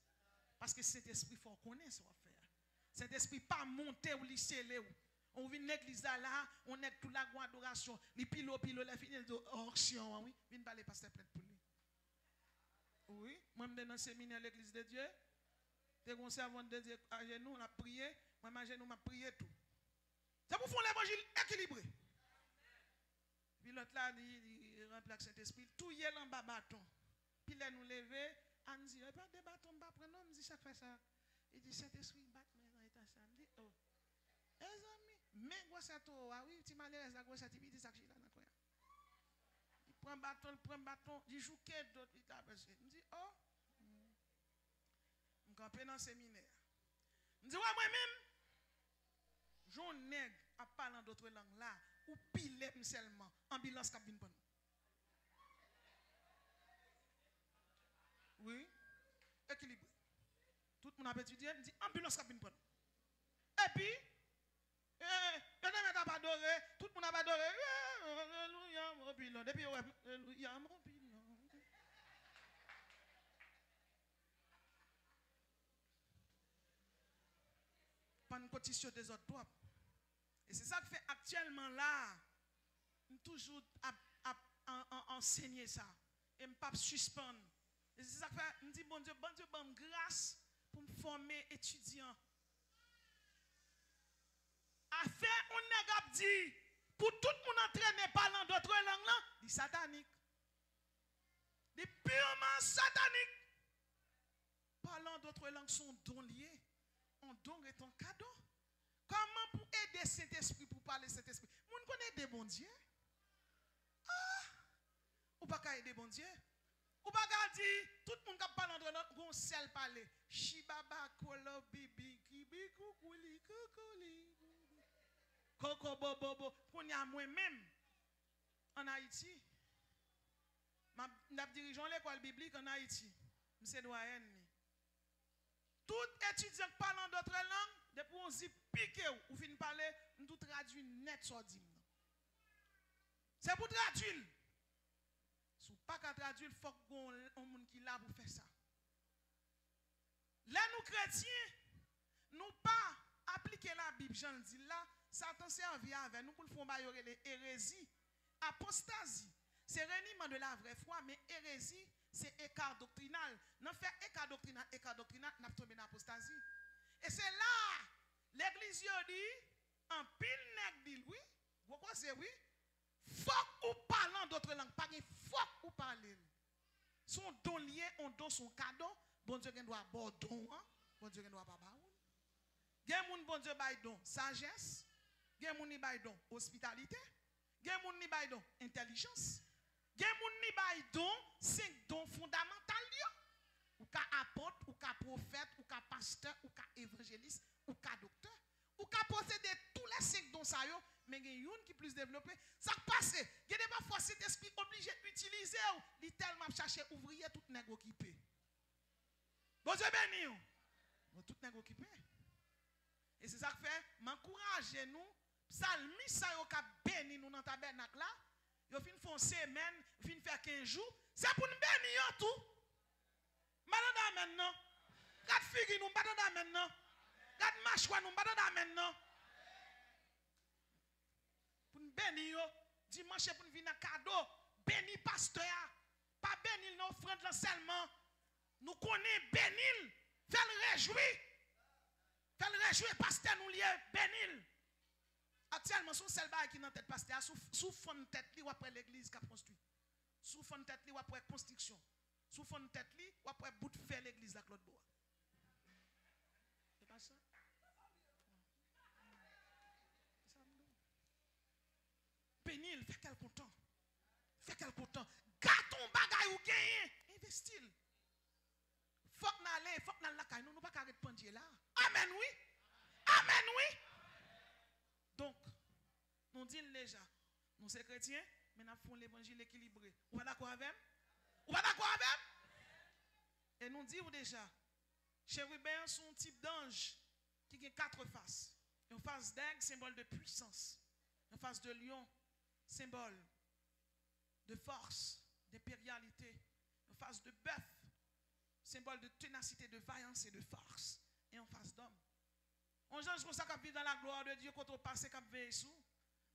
Parce que Saint-Esprit faut connaître ce qu'on fait. Saint-Esprit pas monter ou lycée ou. On vient l'église là, on est tout la grande adoration, les pilo les fini de auction, oui, vient parler pasteur plein pour lui. Oui, moi je dans le séminaire l'église de Dieu. Des conseils avant de Dieu à genoux, on a prié, moi à genoux m'a prié tout. Ça pour faire l'évangile équilibré. Puis l'autre là il remplace Saint-Esprit, tout y est en bas bâton. Puis là nous lever, on dit pas de bâton pas prendre, on dit chaque fois ça. Il dit Saint-Esprit bat mais dans état ça, me dit oh. Les amis, mais quoi ça toi, ah oui, tu malheureux là quoi ça tu dis ça que là quoi. Il prend bâton, il joue quel d'autre il t'a passé. Il me dit oh. Je campé dans le séminaire. Je dis, ouais, moi-même, j'en nègre à parler d'autres langues là, ou pile seulement, ambulance qui vient pour nous. Oui, équilibré. Tout le monde a étudié, il me dit, ambulance qui vient pour nous. Et puis, tout le monde a adoré, alléluia, mon bilan. Depuis, alléluia, mon bilan. Une compétition des autres propres. Et c'est ça que fait actuellement là, toujours enseigner ça. Et je ne pas suspendre. Et c'est ça que fait, je dis bon Dieu, bonne grâce pour me former étudiant. Affaire, on a dit, pour tout le monde entraîner parlant d'autres langues là, c'est satanique. C'est purement satanique. Parlant d'autres langues sont dons liés. On donne ton cadeau. Comment pour aider cet esprit, pour parler cet esprit? Vous connaissez des bons dieux? Ah! Ou pas qu'à aider bon Dieu? Ou pas qu'à dire, tout le monde qui parle entre l'autre, on sait parler. Shibaba, kolo, bibi, kibi, koukouli, koukouli. Koko, bobo, qu'on y a moi-même en Haïti. Je dirige l'école biblique en Haïti. Je doyenne. Tout étudiant parlant d'autres langues, depuis on dit piqué ou fin parler, nous traduit net sur dit. C'est pour traduire. Si vous pas qu'à traduire, il faut qu'on ait un monde qui est là pour faire ça. Là, nous chrétiens, nous pas appliquer la Bible, j'en dis là, Satan servi avec nous pour faire les hérésies, apostasie. C'est reniement de la vraie foi, mais hérésie, c'est écart doctrinal. Non fait écart doctrinal, n'a pas tombé dans l'apostasie. Et c'est là, l'église dit, en pile nèg dit oui, vous pensez oui, faut ou parlant d'autres langues, pas faut ou parler. Son don lié, on donne son cadeau, bon Dieu doit avoir don, bon Dieu doit pas baoun. Gen moun bon Dieu bay don sagesse, gen moun ni bay don hospitalité, gen moun ni bay don intelligence. Gen moun ni bay don, 5 dons fondamentaux yo. Ou ka apôtre, ou ka prophète, ou ka pasteur, ou ka évangéliste, ou ka docteur. Ou ka posséder tous les 5 dons ça yo, mais gen yon qui plus développé. Ça passe, gen de pas force cet esprit obligé d'utiliser ou, li tellement chercher ouvrier tout nèg occupé. Bon Dieu béni ou. Bon tout nèg occupé. Et c'est ça que fait, m'encourage nous, psalmi ça yo ka béni nous dans tabernacle là. Yo fin font semaine, fin faire 15 jours, c'est pour nous bénir tout. Madame maintenant. Quatre figues nous madame maintenant. Quatre mâchoires nous madame maintenant. Pour nous bénir dimanche pour nous venir cadeau, béni pasteur, pas bénir nos offrandes là seulement. Nous connaissons bénir, faire le réjouir. Faire le réjouir pasteur nous lié bénir. Actuellement, son seul bail qui dans tête pasteur, sous fond de tête li ou après l'église qui a construit. Sous fond de tête li ou après construction. Sous fond de tête li ou après bout de faire l'église la Claude Bois. C'est pas ça? Pénil, fait quel content. Fait quel content. Gâton bagay ou gagné. Investil. Faut que n'aller, faut que n'aller la caille. Nous pas arrêter pendier là. Amen oui. déjà. Nous sommes chrétiens, mais nous faisons l'évangile équilibré. Vous êtes d'accord avec? Vous êtes d'accord avec? Et nous disons déjà, chérubins sont un type d'ange qui a 4 faces. Une face d'aigle, symbole de puissance. Une face de lion, symbole de force, d'impérialité. Une face de bœuf, symbole de ténacité, de vaillance et de force. Et en face d'homme. On change comme ça qui vit dans la gloire de Dieu quand on passe qui veille sous.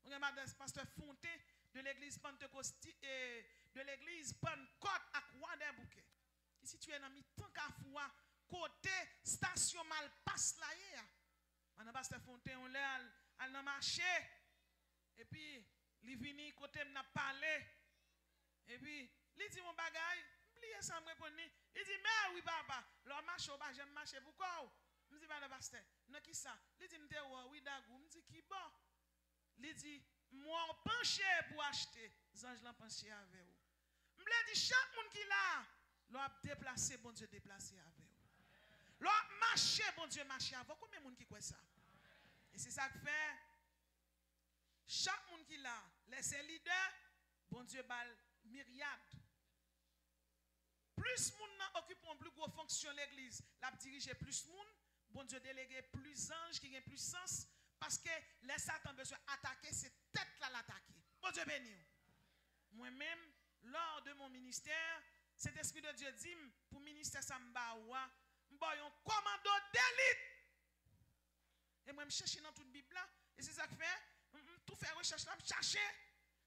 On a pasteur Fonté de l'église Pentecôte et de l'église Pentecôte à Croix-des-Bouquets. Qui est situé dans mi-temps Kafoua, côté station Malpasse là hier. Madame pasteur Fonté on l'a elle n'a marché et puis il vini côté m'a parlé et puis il dit mon bagage, oubliez ça me répondre. Il dit mais oui papa, l'homme marche au bas, j'aime marcher pourquoi? Je dis madame pasteur, non qui ça? Il dit m'te oui dagou, me dit qui bon? Il dit moi penché pour acheter, ange l'en penché avec vous. Me dit chaque monde qui là, l'on déplacé bon Dieu déplacé avec vous. L'on marché bon Dieu marché avec vous. Combien de monde qui croit ça? Et c'est ça que fait chaque monde qui là, les leaders, bon Dieu bal myriade. Plus moun occupe une plus grosse fonction l'église, la diriger plus moun, bon Dieu délégué plus anges qui ont plus sens parce que les Satan besoin attaquer cette tête là l'attaquer. Bon Dieu béni. Moi-même lors de mon ministère, cet esprit de Dieu dit pour ministère Samba wa, m'ba un commando d'élite. Et moi me chercher dans toute Bible là et c'est ça que fait tout faire recherche là, chercher.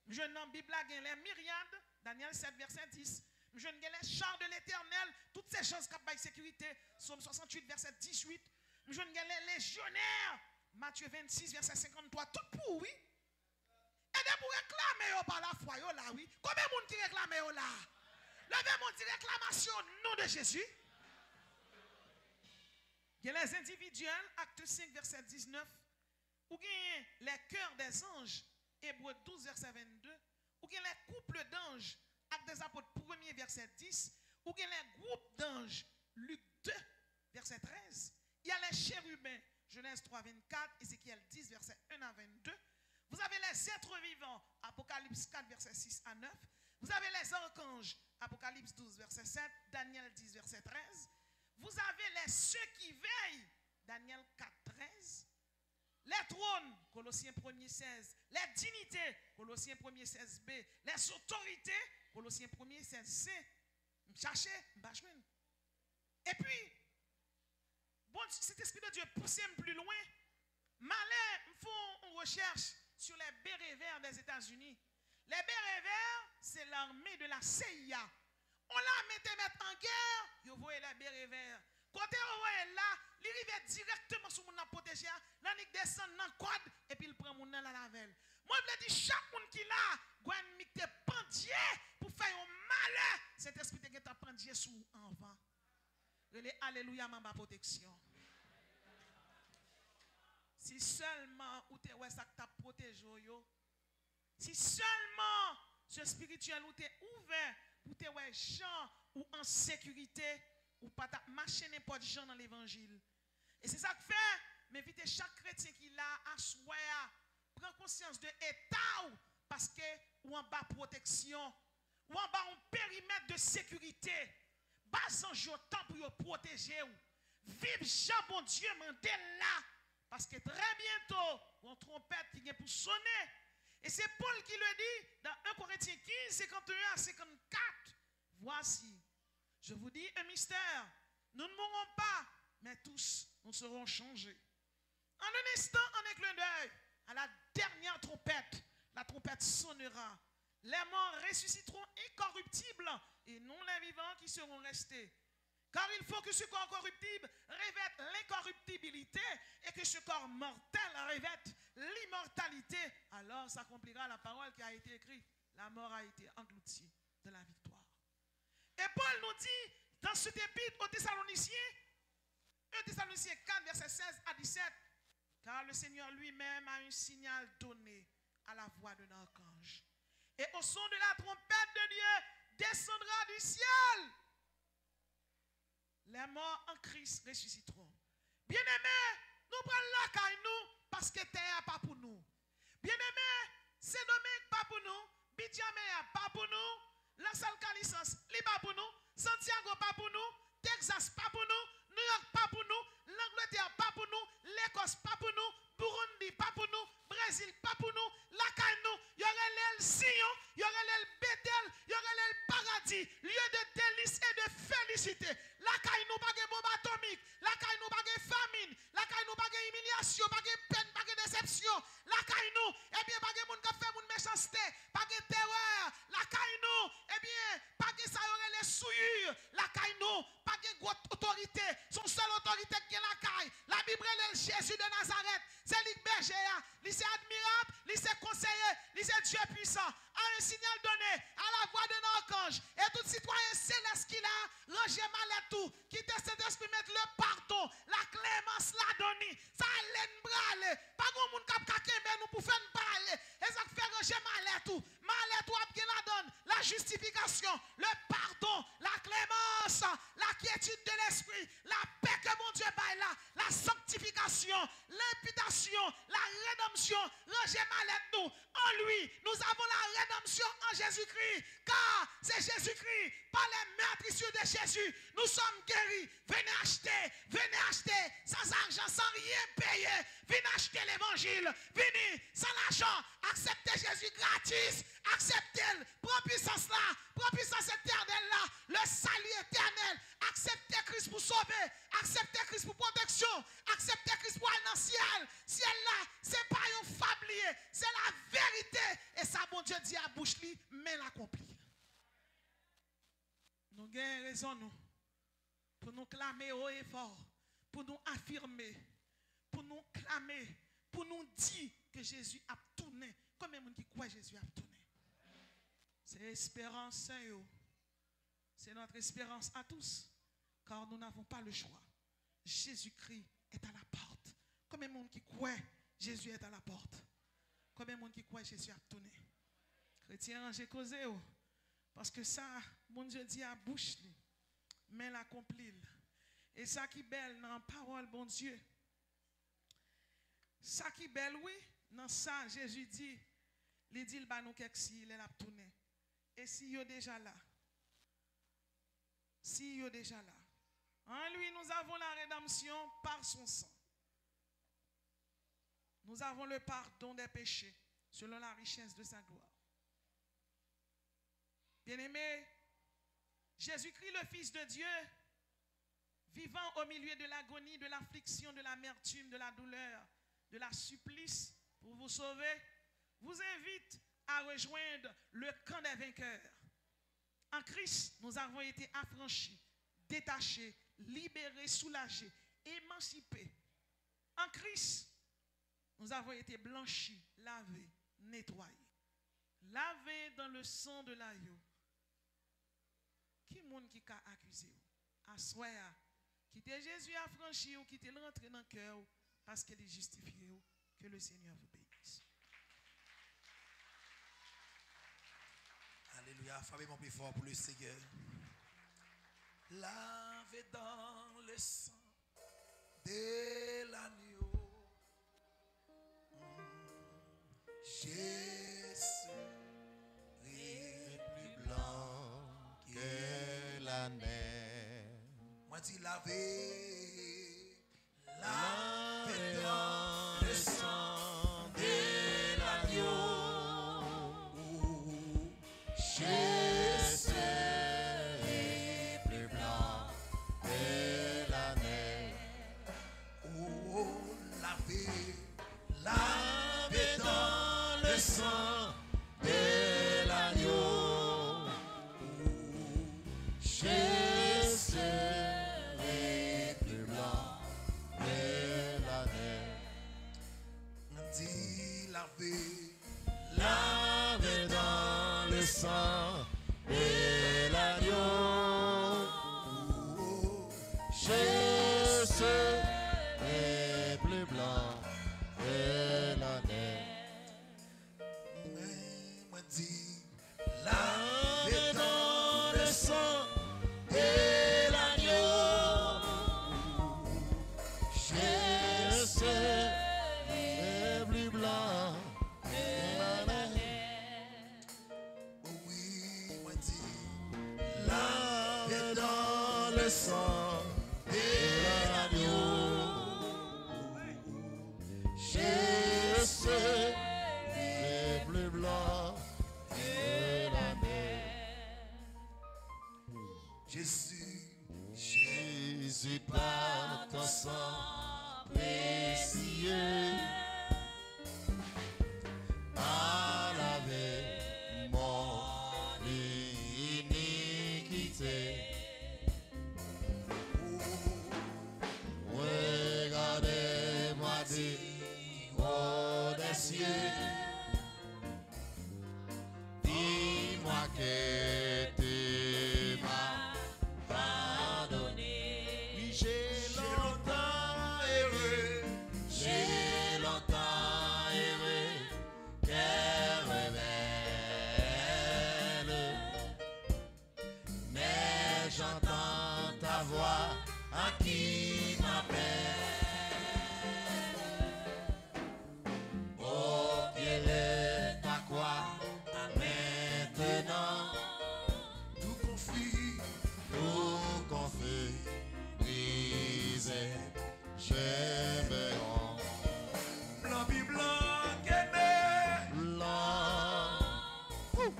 Je dans Bible là gagne les myriades, Daniel 7 verset 10. Je ne les chars de l'Éternel, toutes ces choses qui ont sécurité, Somme 68, verset 18. Je ne les légionnaires, Matthieu 26, verset 53, tout pour oui. Et de pour réclamer par la foi, yo là, oui. Combien de monde qui réclame là? Levez-moi dit réclamation au nom de Jésus. Il y a les individuels, acte 5, verset 19, ou bien les cœurs des anges, Hébreux 12, verset 22, ou bien les couples d'anges, Actes des Apôtres 1er verset 10, ou bien les groupes d'anges, Luc 2 verset 13, il y a les chérubins, Genèse 3 24, Ézéchiel 10 verset 1 à 22, vous avez les êtres vivants, Apocalypse 4 verset 6 à 9, vous avez les archanges, Apocalypse 12 verset 7, Daniel 10 verset 13, vous avez les ceux qui veillent, Daniel 4 13, les trônes, Colossiens 1er 16, les dignités, Colossiens 1er 16b, les autorités, Colossiens 1er 16c, chercher, et puis, bon, cet esprit de Dieu pousse plus loin, malin font une recherche sur les bérets verts des États-Unis. Les bérets verts, c'est l'armée de la CIA. On la mettre en guerre, vous voyez les bérets verts. Quand on voit là, il arrive directement sur mon protégé, là il descend dans le code et puis il prend mon dans la lavelle. Moi je dis chaque monde qui là, doit mettre pendier pour faire un malheur. Cet esprit de ta pendier sous en vent. Alléluia ma protection. Si seulement ou te ouais ça t'a protégé yo. Si seulement ce spirituel ou t'es ouvert pour te ouais gens ou en sécurité ou pas marcher n'importe gens dans l'évangile. Et c'est ça que fait, m'inviter chaque chrétien qui l'a à soi, prend conscience de l'état parce que ou en bas protection, ou en bas un périmètre de sécurité, bas en temps pour vous protéger. Vive Jean bon Dieu mandel là parce que très bientôt on trompette qui vient pour sonner. Et c'est Paul qui le dit dans 1 Corinthiens 15 51 à 54. Voici, je vous dis un mystère. Nous ne mourrons pas, mais tous nous serons changés. En un instant, en un clin d'œil, à la dernière trompette, la trompette sonnera. Les morts ressusciteront incorruptibles et non les vivants qui seront restés. Car il faut que ce corps corruptible revête l'incorruptibilité et que ce corps mortel revête l'immortalité. Alors s'accomplira la parole qui a été écrite. La mort a été engloutie de la victoire. Et Paul nous dit dans cet épître aux Thessaloniciens, 1 Thessaloniciens 4, verset 16 à 17, car le Seigneur lui-même a un signal donné à la voix d'un archange. Et au son de la trompette de Dieu descendra du ciel. Les morts en Christ ressusciteront. Bien-aimés, nous prenons la caille nous parce que terre n'est pas pour nous. Bien-aimés, Saint-Domingue, pas pour nous. Bidjamea, pas pour nous. La Salle Calisas, pas pour nous. Santiago, pas pour nous. Texas, pas pour nous. New York, pas pour nous. L'Angleterre, pas pour nous. L'Écosse, pas pour nous. Burundi, pas pour nous. Brésil, pas pour nous. La Caille, il y aurait l'El Sion, il y aurait l'El Bethel, il y aurait l'El Paradis, lieu de délices et de félicité. La Caille, nous pas de bombe atomique. La Caille, nous pas de famine. La Caille, nous pas de humiliation, pas de peine, pas de déception. La Caille, nous, eh bien, pas de monde qui fait mon méchanceté, pas de terreur. La Caille, nous, eh bien, pas de ça, il y aurait les souillures. La Caille, nous, pas de grosse autorité. Son seule autorité qui est la Caille. La Bible, est Jésus de Nazareth. C'est lui berger, c'est admirable, c'est conseiller, c'est Dieu puissant. À un signal donné, à la voix de l'archange, et tout citoyen céleste qui a, rangé mal à tout, qui te cet esprit mettre le pardon, la clémence, la donne, ça l'aide brale, pas de monde qui a kembe nous pour faire parler, et ça fait ranger mal à tout la donne, la justification, le pardon, la clémence, la quiétude de l'esprit, la paix que mon Dieu baille là, la sanctification, l'imputation, la rédemption, ranger mal à nous. En lui, nous avons la rédemption en Jésus-Christ, car c'est Jésus-Christ, par les meurtrissures de Jésus, nous sommes guéris. Venez acheter, sans argent, sans rien payer. Venez acheter l'évangile, venez sans l'argent, acceptez Jésus gratis, acceptez-le, prends puissance là, prends puissance éternelle là, le salut éternel, acceptez Christ pour sauver, acceptez Christ pour protection, acceptez Christ pour aller dans le ciel. Ciel là, c'est pas un fablier, c'est la vérité. Et ça, bon Dieu dit à bouche li, mais l'accomplit. Nous avons raison, nous, pour nous clamer haut et fort, pour nous affirmer, pour nous clamer, pour nous dire que Jésus a tourné. Combien de gens qui croient que Jésus a tourné? C'est l'espérance, c'est notre espérance à tous, car nous n'avons pas le choix. Jésus-Christ est à la porte. Combien de gens qui croient que Jésus est à la porte? Combien de gens qui croient que Jésus a tourné? Chrétien, j'ai causé, parce que ça, mon Dieu dit à bouche, mais l'accomplit. Et ça qui est belle dans la parole, bon Dieu. Ça qui est belle, oui, dans ça, Jésus dit, il dit, il va nous quelque si il a tourné. Et si il est déjà là, si il est déjà là, en lui, nous avons la rédemption par son sang. Nous avons le pardon des péchés selon la richesse de sa gloire. Bien-aimé, Jésus-Christ, le Fils de Dieu, vivant au milieu de l'agonie, de l'affliction, de l'amertume, de la douleur, de la supplice pour vous sauver, vous invite à rejoindre le camp des vainqueurs. En Christ, nous avons été affranchis, détachés, libérés, soulagés, émancipés. En Christ, nous avons été blanchis, lavés, nettoyés. Lavés dans le sang de l'agneau. Qui monde qui a accusé? Assoya, quittez Jésus affranchi ou quittez l'entrée dans le cœur parce qu'il est justifié. Que le Seigneur vous bénisse. Alléluia. Frappez-moi plus fort pour le Seigneur. Lavé dans le sang de l'agneau. Jésus est plus blanc que la neige. Moi dis lavé, lavé dans le sang de l'agneau. Jésus est plus blanc que la neige. Oh, lavé, lavé dans le sang de l'agneau. Jésus est plus blanc que la neige. On dit lavé, lavé dans le sang de l'agneau. Jésus est plus blanc que la neige. Moi dis lavé dans le sang de l'agneau. Jésus est plus blanc que la neige. j'aimerai. Blanc, puis blanc, Guinée. Blanc, Oh,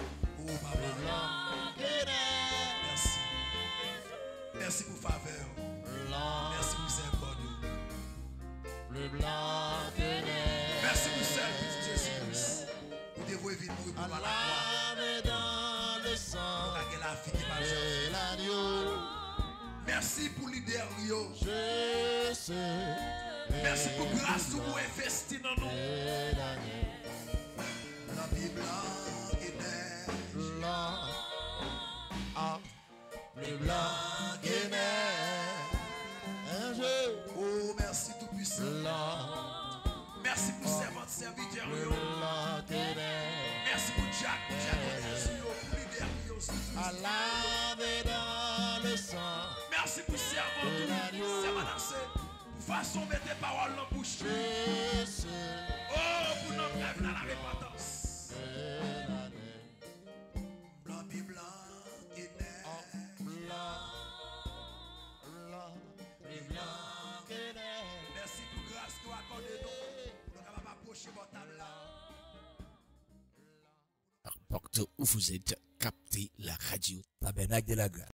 papa. blanc, Guinée. Merci. Merci pour faveur. Blanc, Merci pour miséricorde. le blanc, Guinée. Merci pour service, Jésus-Christ. Vous devez vivre pour la croix. Lavé dans le sang Pour la vie qui va de l'agneau. Merci pour l'idée. Je sais. Merci pour grâce que vous investissez dans nous. Blanc, puis blanc, Guinée. Blanc, ah, le blanc, Guinée. Un jeu. Oh, merci tout-puissant. Blanc, Merci pour servant serviteur. le blanc, Guinée. Merci pour Jack, pour l'idée. À laver dans le sang. Merci pour servant tout. C'est menacé. Pour façon mettre des paroles dans la bouche. Je sais. Oh, pour notre rêve dans la repentance. Blanc, puis blanc, Guinée. Blanc, blanc, le blanc, Guinée. Merci pour grâce que vous accordez nous. Nous sommes approcher votre table là. Porte où vous êtes capté la radio Tabernacle de la Grâce.